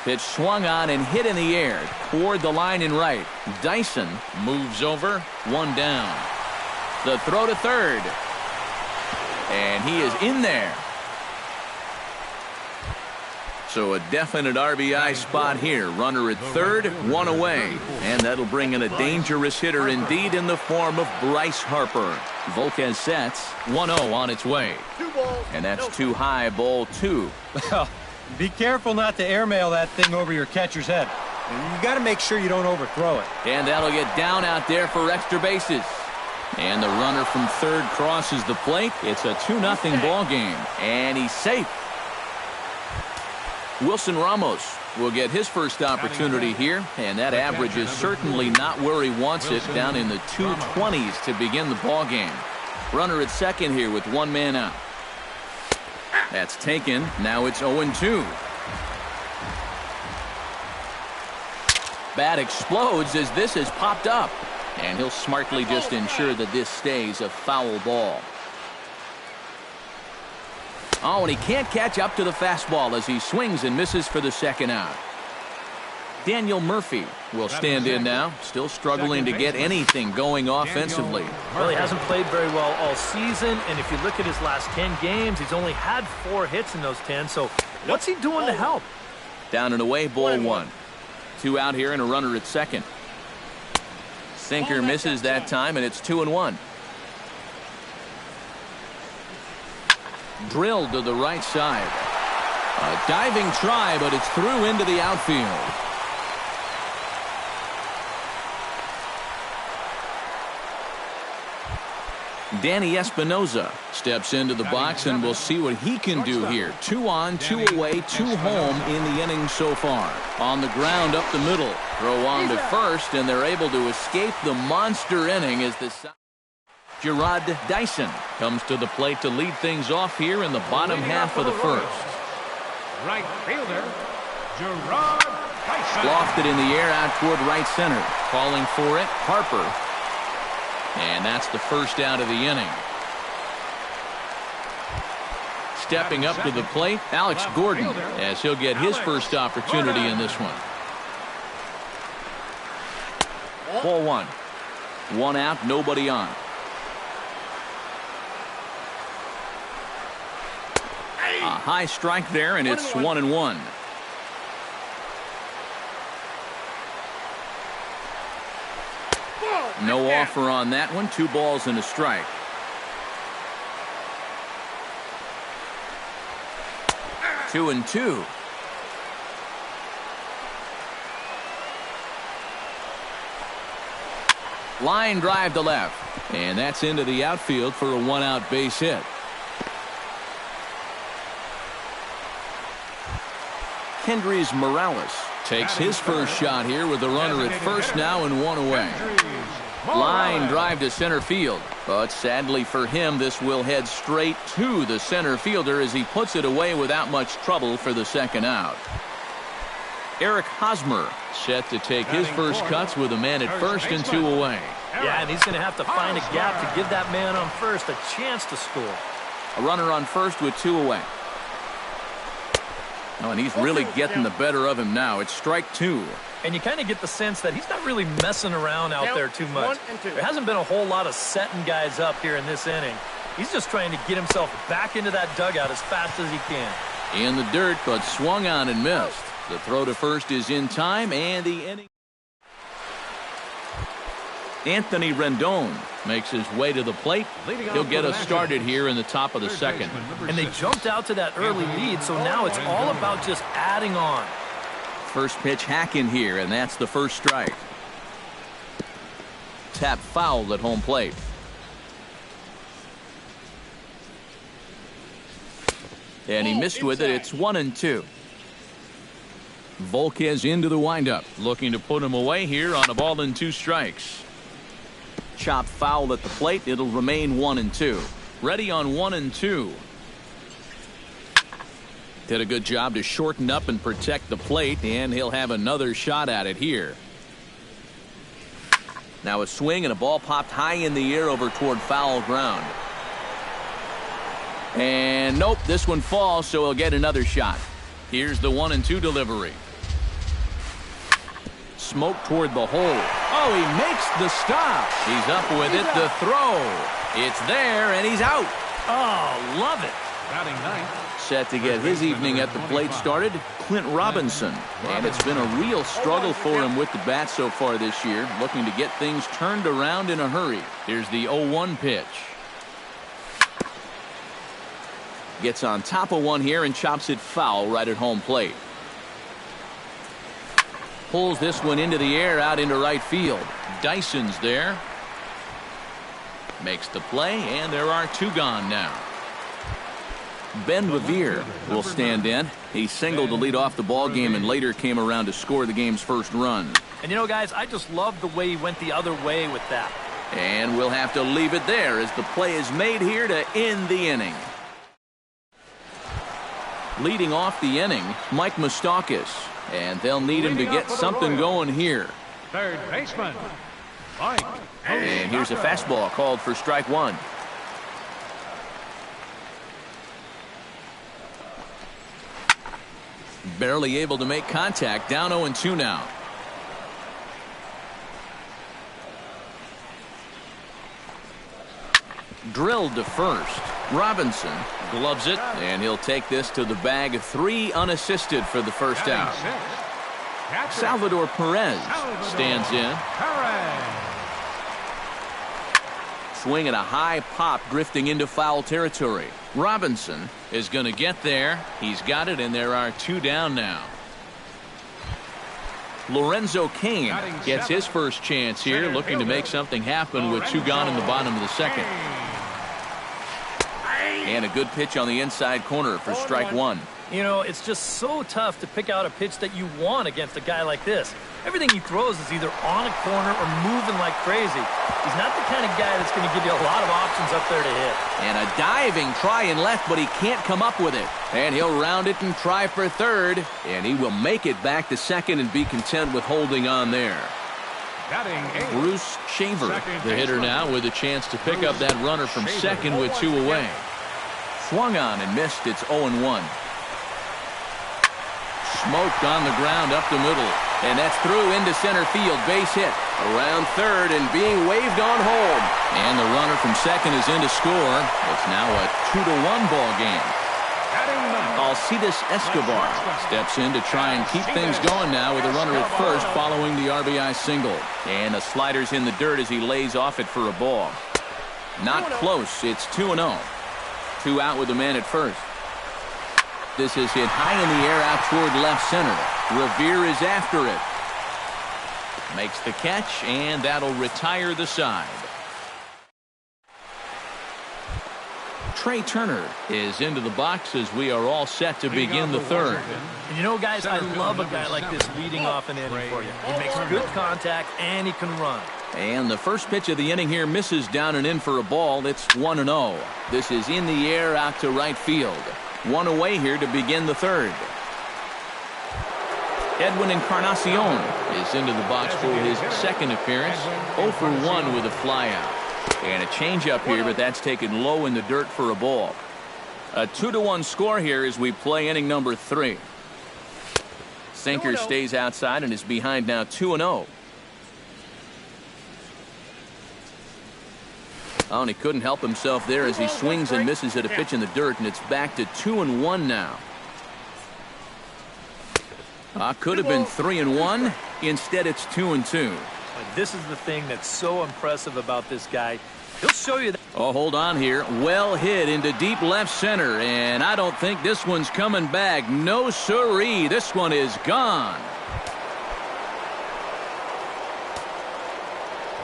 Pitch swung on and hit in the air toward the line in right. Dyson moves over, 1 down. The throw to third. And he is in there. So a definite RBI spot here. Runner at third, 1 away. And that'll bring in a dangerous hitter indeed in the form of Bryce Harper. Volquez sets, 1-0 on its way. And that's too high, ball 2. Be careful not to airmail that thing over your catcher's head. You got to make sure you don't overthrow it. And that'll get down out there for extra bases. And the runner from third crosses the plate. It's a 2-0 ball game. And he's safe. Wilson Ramos will get his first opportunity here, and that average is certainly not where he wants it, down in the 220s to begin the ball game. Runner at second here with 1 man out. That's taken. Now it's 0-2. Bat explodes as this has popped up, and he'll smartly just ensure that this stays a foul ball. Oh, and he can't catch up to the fastball as he swings and misses for the second out. Daniel Murphy will stand in now, still struggling to get anything going offensively. Well, he hasn't played very well all season, and if you look at his last 10 games, he's only had 4 hits in those 10, so what's he doing to help? Down and away, ball 1. 2 out here and a runner at second. Sinker misses that time, and it's 2-1. Drilled to the right side. A diving try, but it's through into the outfield. Danny Espinoza steps into the box, and we'll see what he can do here. 2 on, 2 away, 2 home in the inning so far. On the ground up the middle. Throw on to first, and they're able to escape the monster inning as the Gerard Dyson comes to the plate to lead things off here in the bottom half of the first. Right fielder, Gerard Dyson. Lofted in the air out toward right center. Calling for it, Harper. And that's the first out of the inning. Stepping up to the plate, Alex Gordon, as he'll get his first opportunity in this one. Ball 1. 1 out, nobody on. A high strike there, and it's 1-1. No offer on that one. 2 balls and a strike. Two and two. Line drive to left. And that's into the outfield for a 1-out base hit. Kendrys Morales takes his first shot here with the runner at first now and 1 away. Line drive to center field, but sadly for him, this will head straight to the center fielder as he puts it away without much trouble for the second out. Eric Hosmer set to take his first cuts with a man at first and 2 away. Yeah, and he's going to have to find a gap to give that man on first a chance to score. A runner on first with 2 away. Oh, and he's really getting the better of him now. It's strike 2. And you kind of get the sense that he's not really messing around out there too much. There hasn't been a whole lot of setting guys up here in this inning. He's just trying to get himself back into that dugout as fast as he can. In the dirt, but swung on and missed. The throw to first is in time, and the inning. Anthony Rendon makes his way to the plate. He'll get us started here in the top of the second. And they jumped out to that early lead, so now it's all about just adding on. First pitch hack in here, and that's the first strike. Tap foul at home plate. And he missed with it. It's 1-2. Volquez into the windup, looking to put him away here on a ball and 2 strikes. Chop foul at the plate. It'll remain 1-2. Ready on 1-2. Did a good job to shorten up and protect the plate, and he'll have another shot at it here. Now a swing and a ball popped high in the air over toward foul ground. And nope, this one falls, so he'll get another shot. Here's the 1-2 delivery. Smoke toward the hole. Oh, he makes the stop. He's up with it. The throw. It's there, and he's out. Oh, love it. Batting ninth. Set to get his evening at the plate started, Clint Robinson. And it's been a real struggle for him with the bat so far this year, looking to get things turned around in a hurry. Here's the 0-1 pitch. Gets on top of one here and chops it foul right at home plate. Pulls this one into the air out into right field. Dyson's there. Makes the play, and there are 2 gone now. Ben Revere will stand in. He singled to lead off the ball game and later came around to score the game's first run. And you know, guys, I just love the way he went the other way with that. And we'll have to leave it there as the play is made here to end the inning. Leading off the inning, Mike Moustakas. And they'll need him to get something going here. Third baseman, Mike. And here's a fastball called for strike 1. Barely able to make contact. Down 0-2 now. Drilled to first. Robinson gloves it, and he'll take this to the bag. 3 unassisted for the first out. Salvador Perez stands in. Swing at a high pop, drifting into foul territory. Robinson is going to get there. He's got it, and there are 2 down now. Lorenzo Cain gets his first chance here, looking to make something happen with 2 gone in the bottom of the second. And a good pitch on the inside corner for strike 1. You know, it's just so tough to pick out a pitch that you want against a guy like this. Everything he throws is either on a corner or moving like crazy. He's not the kind of guy that's going to give you a lot of options up there to hit. And a diving try in left, but he can't come up with it. And he'll round it and try for third. And he will make it back to second and be content with holding on there. Bruce Shaver, the hitter now, with a chance to pick up that runner from second with 2 away. Swung on and missed. It's 0-1. Smoked on the ground up the middle. And that's through into center field. Base hit. Around third and being waved on home. And the runner from second is in to score. It's now a 2-1 ball game. Alcides Escobar steps in to try and keep things going now with a runner at first following the RBI single. And the slider's in the dirt as he lays off it for a ball. Not close. It's 2-0. 2 out with the man at first. This is hit high in the air out toward left center. Revere is after it. Makes the catch, and that'll retire the side. Trey Turner is into the box as we are all set to begin the third. And you know, guys, I love a guy like this leading off an inning for you. He makes good contact, and he can run. And the first pitch of the inning here misses down and in for a ball. It's 1-0. This is in the air out to right field. 1 away here to begin the third. Edwin Encarnacion is into the box for his second appearance. 0 for 1 with a flyout. And a changeup here, but that's taken low in the dirt for a ball. A 2-1 score here as we play inning number 3. Sinker stays outside and is behind now 2-0. Oh, and he couldn't help himself there as he swings and misses at a pitch in the dirt, and it's back to 2-1 now. Could have been 3-1. Instead, it's 2-2. This is the thing that's so impressive about this guy. He'll show you that. Oh, hold on here. Well hit into deep left center, and I don't think this one's coming back. No siree. This one is gone.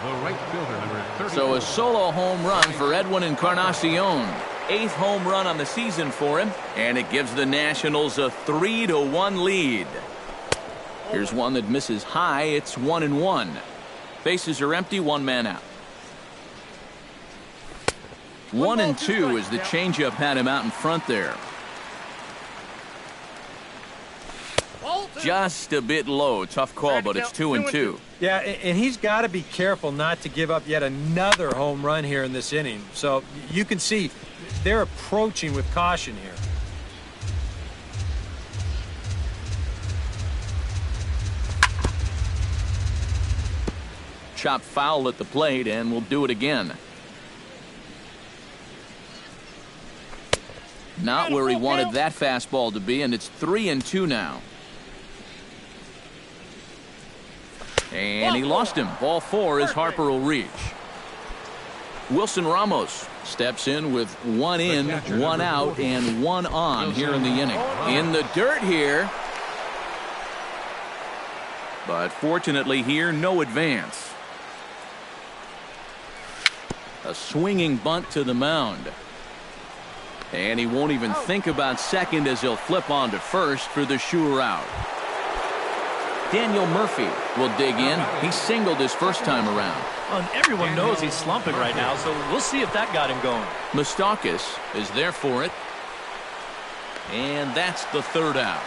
The right fielder, number 30. So a solo home run for Edwin Encarnacion. 8th home run on the season for him, and it gives the Nationals a 3-1 lead. Here's one that misses high. It's 1-1. Bases are empty, one man out. 1-2 as the changeup had him out in front there. Just a bit low. Tough call, but it's 2-2. Yeah, and he's got to be careful not to give up yet another home run here in this inning. So you can see they're approaching with caution here. Chop foul at the plate, and we'll do it again. Not where he wanted that fastball to be, and it's 3-2 now. And he lost him. Ball 4 as Harper will reach. Wilson Ramos steps in with 1 in, 1 out, and 1 on here in the inning. In the dirt here. But fortunately here, no advance. A swinging bunt to the mound. And he won't even think about second as he'll flip on to first for the sure out. Daniel Murphy will dig in. He singled his first time around. And everyone knows he's slumping right now, so we'll see if that got him going. Moustakas is there for it. And that's the 3rd out.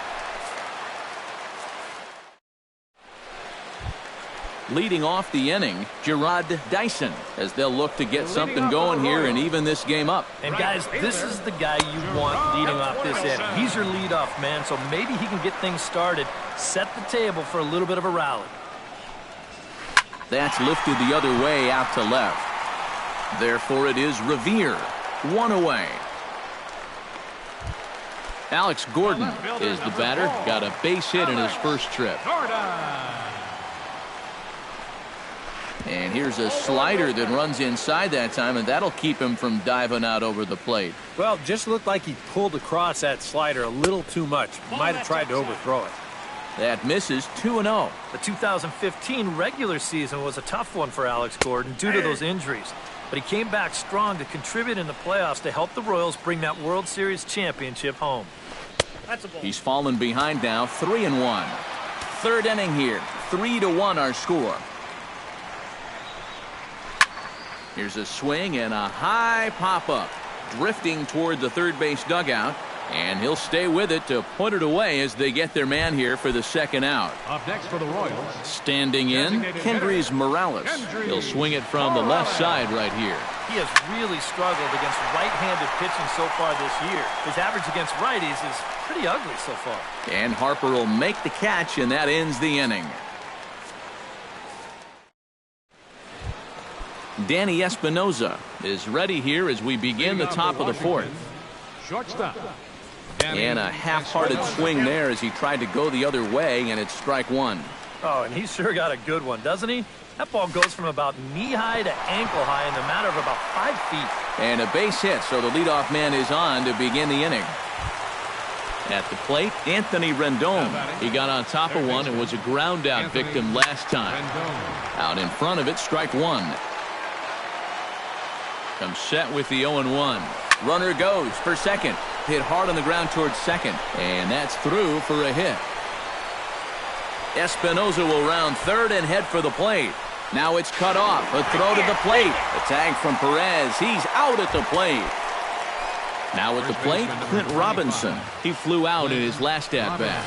Leading off the inning, Gerard Dyson, as they'll look to get something going here and even this game up. And guys, this is the guy you want leading off this inning. He's your leadoff man, so maybe he can get things started, set the table for a little bit of a rally. That's lifted the other way out to left. Therefore, it is Revere, 1 away. Alex Gordon is the batter. Got a base hit in his first trip. And here's a slider that runs inside that time, and that'll keep him from diving out over the plate. Well, just looked like he pulled across that slider a little too much. Might have tried to overthrow it. That misses 2-0. The 2015 regular season was a tough one for Alex Gordon due to those injuries. But he came back strong to contribute in the playoffs to help the Royals bring that World Series championship home. He's fallen behind now, 3-1. 3rd inning here, 3-1 our score. Here's a swing and a high pop-up, drifting toward the third base dugout, and he'll stay with it to put it away as they get their man here for the 2nd out. Up next for the Royals. Standing in, Kendrys Morales. He'll swing it from the left side right here. He has really struggled against right-handed pitching so far this year. His average against righties is pretty ugly so far. And Harper will make the catch, and that ends the inning. Danny Espinoza is ready here as we begin the top of the 4th. Shortstop. And a half-hearted swing there as he tried to go the other way, and it's strike 1. Oh, and he sure got a good one, doesn't he? That ball goes from about knee-high to ankle-high in the matter of about 5 feet. And a base hit, so the leadoff man is on to begin the inning. At the plate, Anthony Rendon. He got on top of one and was a ground-out victim last time. Out in front of it, strike 1. Comes set with the 0-1. Runner goes for second. Hit hard on the ground towards second. And that's through for a hit. Espinoza will round third and head for the plate. Now it's cut off. A throw to the plate. A tag from Perez. He's out at the plate. Now at the plate, Clint Robinson. He flew out in his last at-bat.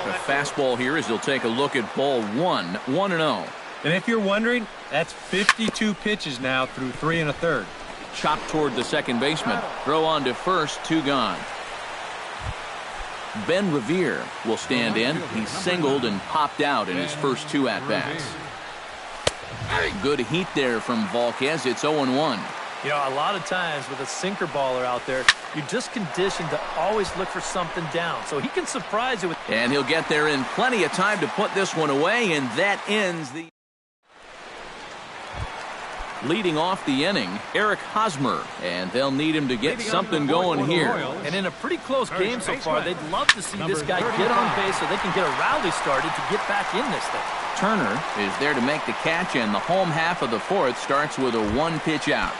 The fastball here as he'll take a look at ball 1, 1-0. And if you're wondering, that's 52 pitches now through 3 1/3. Chopped toward the second baseman. Throw on to first, 2 gone. Ben Revere will stand in. He's singled and popped out in his first 2 at-bats. Good heat there from Volquez. It's 0-1. You know, a lot of times with a sinker baller out there, you're just conditioned to always look for something down. So he can surprise you with... And he'll get there in plenty of time to put this one away, and that ends the... Leading off the inning, Eric Hosmer, and they'll need him to get something going here. And in a pretty close game so far, they'd love to see this guy get on base so they can get a rally started to get back in this thing. Turner is there to make the catch, and the home half of the 4th starts with a 1-pitch out.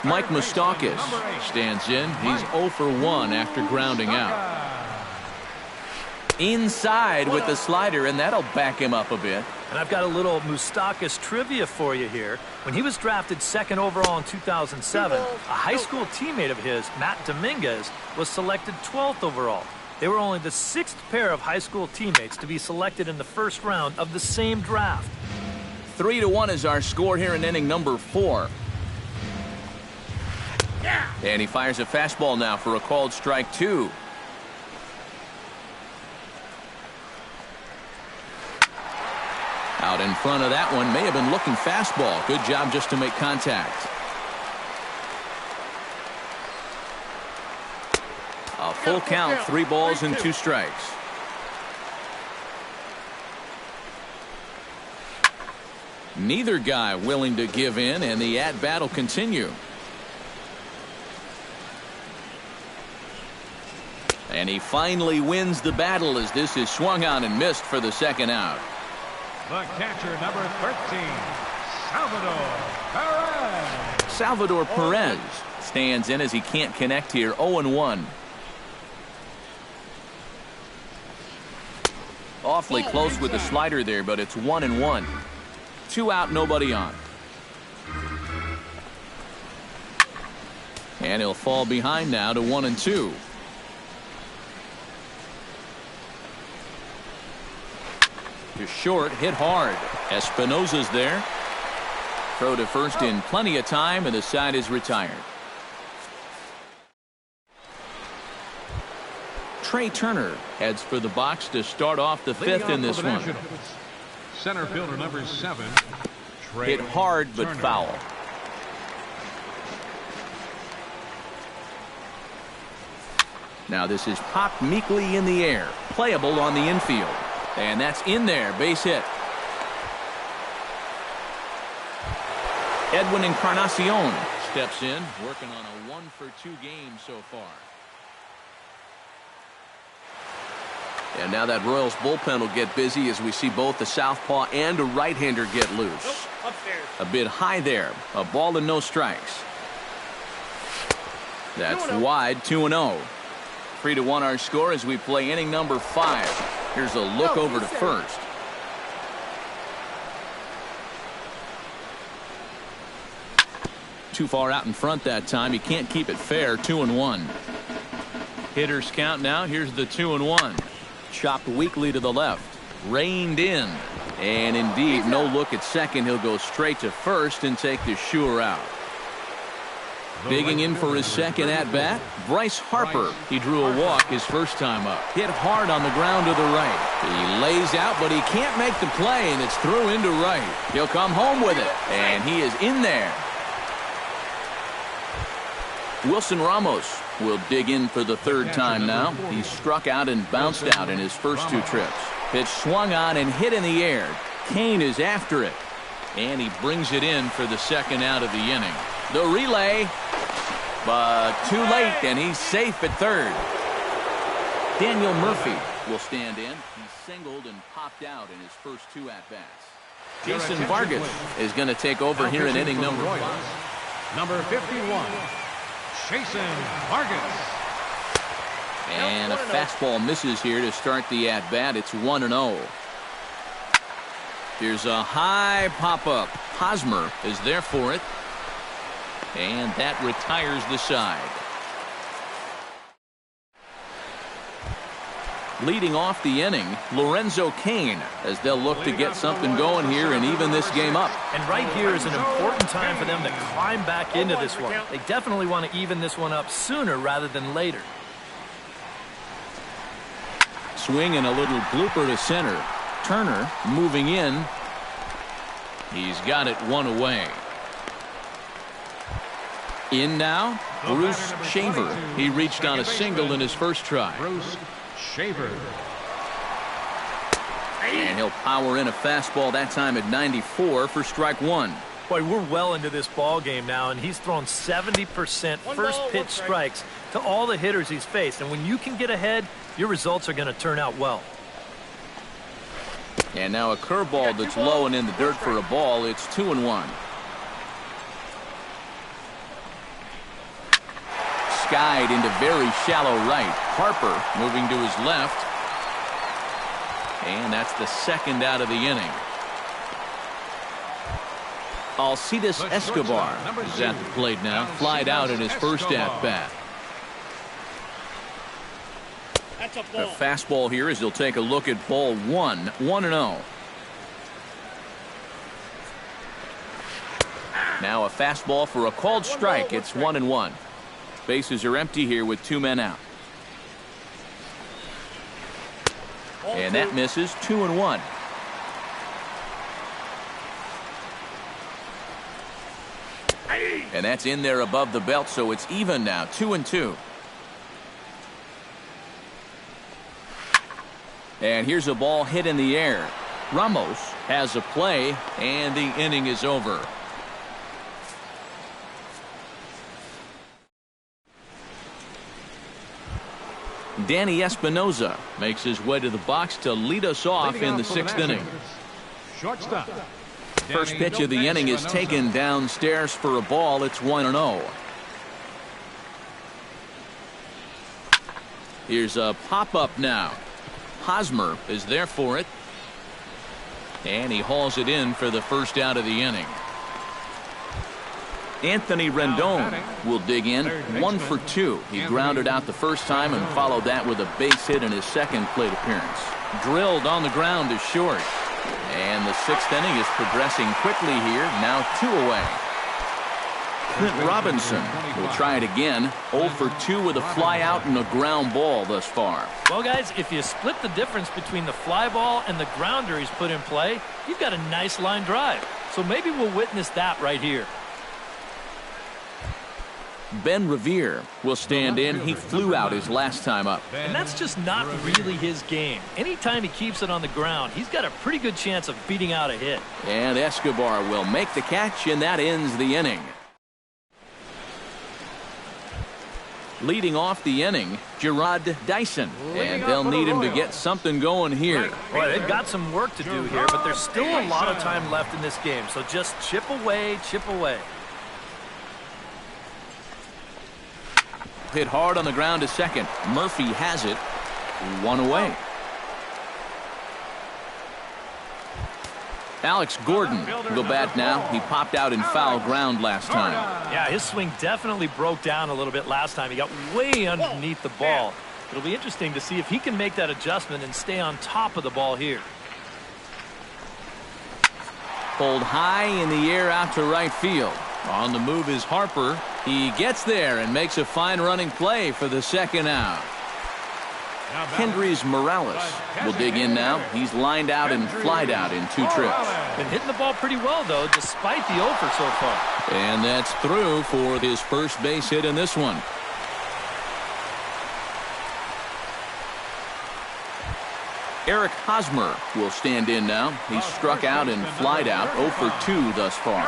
Mike Moustakas stands in. He's 0 for 1 after grounding out. Inside with the slider, and that'll back him up a bit. And I've got a little Moustakas trivia for you here. When he was drafted 2nd overall in 2007, a high school teammate of his, Matt Dominguez, was selected 12th overall. They were only the 6th pair of high school teammates to be selected in the 1st round of the same draft. 3-1 is our score here in inning number 4. And he fires a fastball now for a called strike 2. Out in front of that one, may have been looking fastball. Good job just to make contact. A full count, 3 balls and 2 strikes. Neither guy willing to give in, and the at-bat will continue. And he finally wins the battle as this is swung on and missed for the 2nd out. The catcher, number 13, Salvador Perez. Salvador Perez stands in as he can't connect here. 0-1. Awfully close with the slider there, but it's 1-1. 2 out, nobody on. And he'll fall behind now to 1-2. To short, hit hard. Espinosa's there. Throw to first in plenty of time, and the side is retired. Trey Turner heads for the box to start off the 5th in this one. Center fielder number 7. Hit hard but foul. Now this is popped meekly in the air. Playable on the infield. And that's in there. Base hit. Edwin Encarnacion steps in, working on a 1-for-2 game so far. And now that Royals bullpen will get busy as we see both the southpaw and a right-hander get loose. A bit high there. A ball and no strikes. That's wide. 2-0. 3-1 our score as we play inning number 5. Here's a look over to first. Too far out in front that time. He can't keep it fair. 2-1. Hitters count now. Here's the 2-1. Chopped weakly to the left. Reined in. And indeed, no look at second. He'll go straight to first and take the sure out. Digging in for his 2nd at-bat, Bryce Harper. He drew a walk his first time up. Hit hard on the ground to the right. He lays out, but he can't make the play, and it's through into right. He'll come home with it, and he is in there. Wilson Ramos will dig in for the 3rd time now. He struck out and bounced out in his first 2 trips. Pitch swung on and hit in the air. Kane is after it, and he brings it in for the 2nd out of the inning. The relay, but too late, and he's safe at 3rd. Daniel Murphy will stand in. He singled and popped out in his first 2 at-bats. Jason Vargas is going to take over here in inning number 5. Number 51, Jason Vargas. And a fastball misses here to start the at-bat. It's 1-0. Here's a high pop-up. Hosmer is there for it. And that retires the side. Leading off the inning, Lorenzo Cain, as they'll look to get something going here and even this game up. And right here is an important time for them to climb back into this one. They definitely want to even this one up sooner rather than later. swing and a little blooper to center. Turner moving in. He's got it one away. In now, Bruce Shaver. He reached on a single in his first try. Bruce Shaver. And he'll power in a fastball that time at 94 for strike one. Boy, we're well into this ball game now, and he's thrown 70% first pitch strikes to all the hitters he's faced. And when you can get ahead, your results are going to turn out well. And now a curveball that's low and in the dirt for a ball. It's 2-1. Skied into very shallow right. Harper moving to his left. And that's the second out of the inning. Alcides Escobar is at the plate now. Flied out in his first at-bat. A fastball here as he'll take a look at ball one. 1-0. Now a fastball for a called strike. It's 1-1. Bases are empty here with 2 men out. And that misses. 2-1. And that's in there above the belt, so it's even now. 2-2. And here's a ball hit in the air. Ramos has a play, and the inning is over. Danny Espinoza makes his way to the box to lead us off in the 6th inning. Shortstop. First pitch of the inning is taken downstairs for a ball. It's 1-0. Here's a pop-up now. Hosmer is there for it. And he hauls it in for the first out of the inning. Anthony Rendon will dig in. 1 for 2. He grounded out the first time and followed that with a base hit in his second plate appearance. Drilled on the ground is short. And the 6th inning is progressing quickly here. Now 2 away. Clint Robinson will try it again. 0 for 2 with a fly out and a ground ball thus far. Well, guys, if you split the difference between the fly ball and the grounder he's put in play, you've got a nice line drive. So maybe we'll witness that right here. Ben Revere will stand in. He flew out his last time up. And that's just not really his game. Anytime he keeps it on the ground, he's got a pretty good chance of beating out a hit. And Escobar will make the catch, and that ends the inning. Leading off the inning, Gerard Dyson. And they'll need him to get something going here. Boy, they've got some work to do here, but there's still a lot of time left in this game. So just chip away, chip away. Hit hard on the ground to second. Murphy has it. 1 away. Alex Gordon will bat now. He popped out in foul ground last time. Yeah, his swing definitely broke down a little bit last time. He got way underneath the ball. It'll be interesting to see if he can make that adjustment and stay on top of the ball here. Pulled high in the air out to right field. On the move is Harper. He gets there and makes a fine running play for the second out. Kendrys Morales will dig in now. He's lined out and flied out in 2 trips. Been hitting the ball pretty well, though, despite the offer so far. And that's through for his first base hit in this one. Eric Hosmer will stand in now. He's struck out and flied out. 0 for 2 thus far.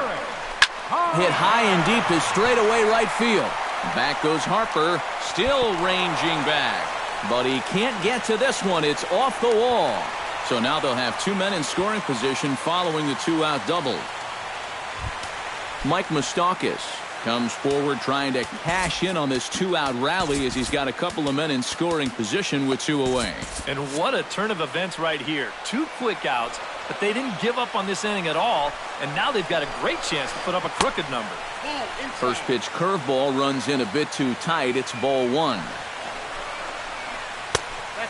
Hit high and deep to straightaway right field. Back goes Harper, still ranging back. But he can't get to this one. It's off the wall. So now they'll have 2 men in scoring position following the 2-out double. Mike Moustakas comes forward trying to cash in on this 2-out rally as he's got a couple of men in scoring position with 2 away. And what a turn of events right here. 2 quick outs, but they didn't give up on this inning at all, and now they've got a great chance to put up a crooked number. First pitch curveball runs in a bit too tight. It's ball 1.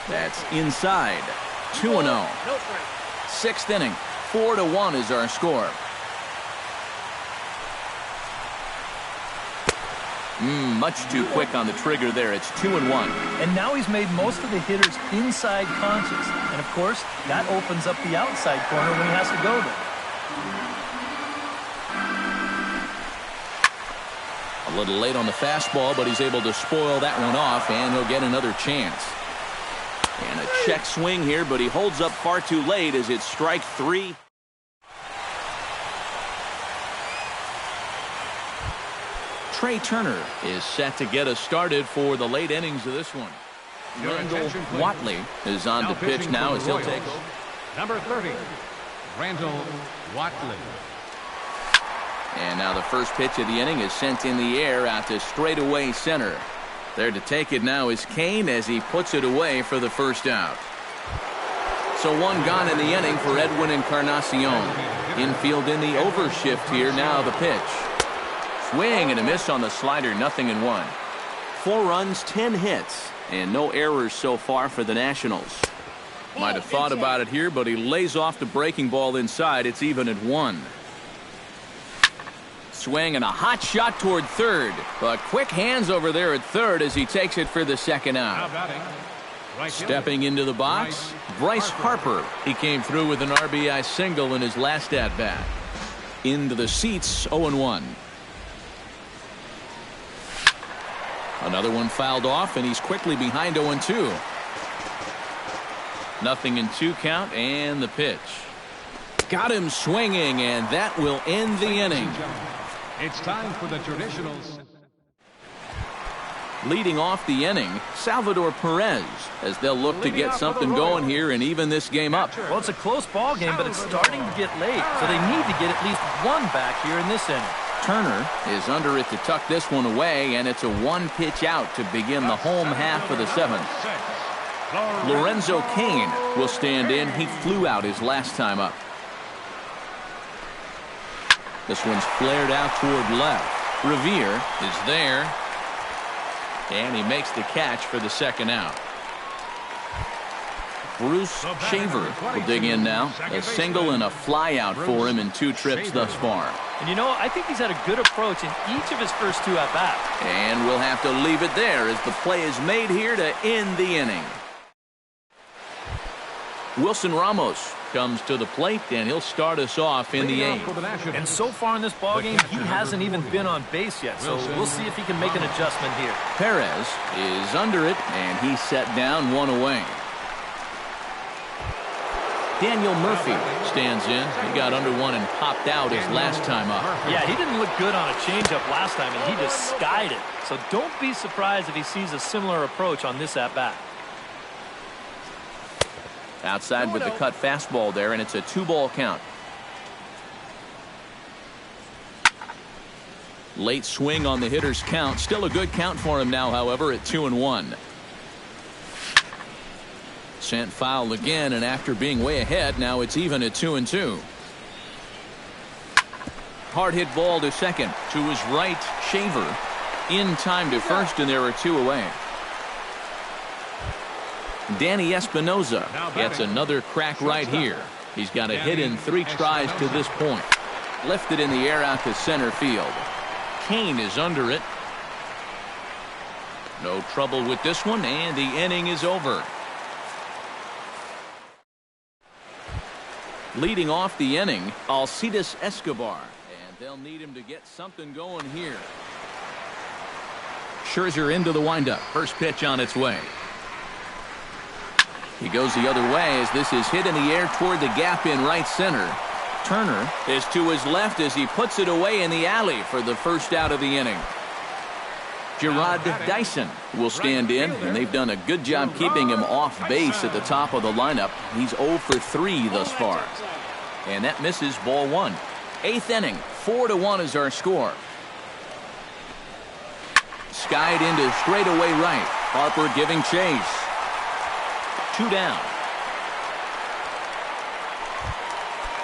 That's inside. 2-0. 6th inning. 4-1 is our score. Much too quick on the trigger there. It's 2-1. And now he's made most of the hitters inside conscious. And, of course, that opens up the outside corner when he has to go there. A little late on the fastball, but he's able to spoil that one off, and he'll get another chance. And a check swing here, but he holds up far too late as it's strike 3. Trey Turner is set to get us started for the late innings of this one. Randall Watley is on the pitch now as he'll take over. Number 30, Randall Watley. And now the first pitch of the inning is sent in the air out to straightaway center. There to take it now is Kane as he puts it away for the first out. So one gone in the inning for Edwin Encarnacion. Infield in the overshift here. Now the pitch. Swing and a miss on the slider, 0-1. 4 runs, 10 hits, and no errors so far for the Nationals. Might have thought about it here, but he lays off the breaking ball inside. It's even at 1. Swing and a hot shot toward third, but quick hands over there at third as he takes it for the second out. Stepping into the box, Bryce Harper. He came through with an RBI single in his last at-bat. Into the seats, 0-1. Another one fouled off, and he's quickly behind 0-2. 0-2 count, and the pitch. Got him swinging, and that will end the inning. It's time for the traditionals. Leading off the inning, Salvador Perez, as they'll look to get something going here and even this game up. Well, it's a close ball game, but it's starting to get late, so they need to get at least one back here in this inning. Turner is under it to tuck this one away, and it's a 1-pitch out to begin the home half of the 7th. Lorenzo Cain will stand in. He flew out his last time up. This one's flared out toward left. Revere is there, and he makes the catch for the second out. Bruce Shaver will dig in now. A single and a fly out for him in 2 trips thus far. And you know, I think he's had a good approach in each of his first 2 at-bats. And we'll have to leave it there as the play is made here to end the inning. Wilson Ramos comes to the plate, and he'll start us off in the 8th. And so far in this ballgame, he hasn't even been on base yet, so we'll see if he can make an adjustment here. Perez is under it, and he's set down 1 away. Daniel Murphy stands in. He got under 1 and popped out his last time up. Yeah, he didn't look good on a changeup last time, and he just skied it. So don't be surprised if he sees a similar approach on this at-bat. Outside with the cut fastball there, and it's a 2-ball count. Late swing on the hitter's count. Still a good count for him now, however, at 2-1. Sent foul again, and after being way ahead, now it's even at 2-2. Hard hit ball to second. To his right, Shaver. In time to first, and there are 2 away. Danny Espinoza gets another crack right here. He's got a hit in 3 tries to this point. Lifted in the air out to center field. Kane is under it. No trouble with this one, and the inning is over. Leading off the inning, Alcides Escobar. And they'll need him to get something going here. Scherzer into the windup. First pitch on its way. He goes the other way as this is hit in the air toward the gap in right center. Turner is to his left as he puts it away in the alley for the first out of the inning. Gerard Dyson will stand in, and they've done a good job keeping him off base at the top of the lineup. He's 0 for 3 thus far. And that misses ball 1. 8th inning, 4-1 is our score. Skied into straightaway right. Harper giving chase. 2 down.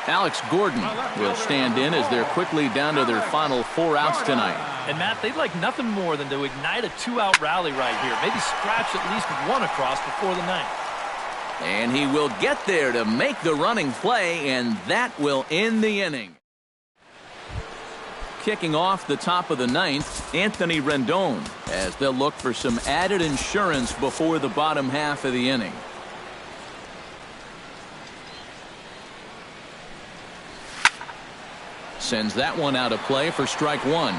Alex Gordon will stand in as they're quickly down to their final 4 outs tonight. And Matt, they'd like nothing more than to ignite a 2-out rally right here. Maybe scratch at least 1 across before the 9th. And he will get there to make the running play, and that will end the inning. Kicking off the top of the ninth, Anthony Rendon, as they'll look for some added insurance before the bottom half of the inning. Sends that one out of play for strike one.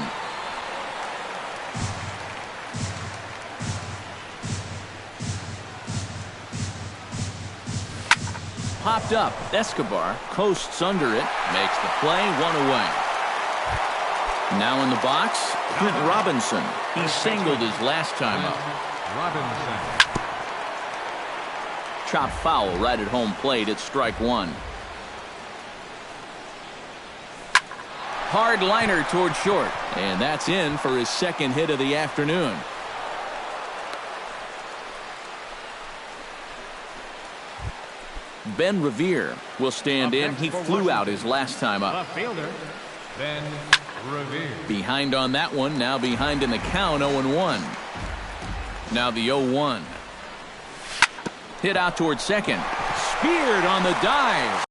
Popped up. Escobar coasts under it, makes the play, one away. Now in the box, Clint Robinson. He singled his last time up. Robinson. Chop foul right at home plate at strike one. Hard liner toward short, and that's in for his second hit of the afternoon. Ben Revere will stand in. He flew out his last time up. Left fielder, Ben Revere. Behind on that one, now behind in the count, 0-1. Now the 0-1. Hit out toward second. Speared on the dive.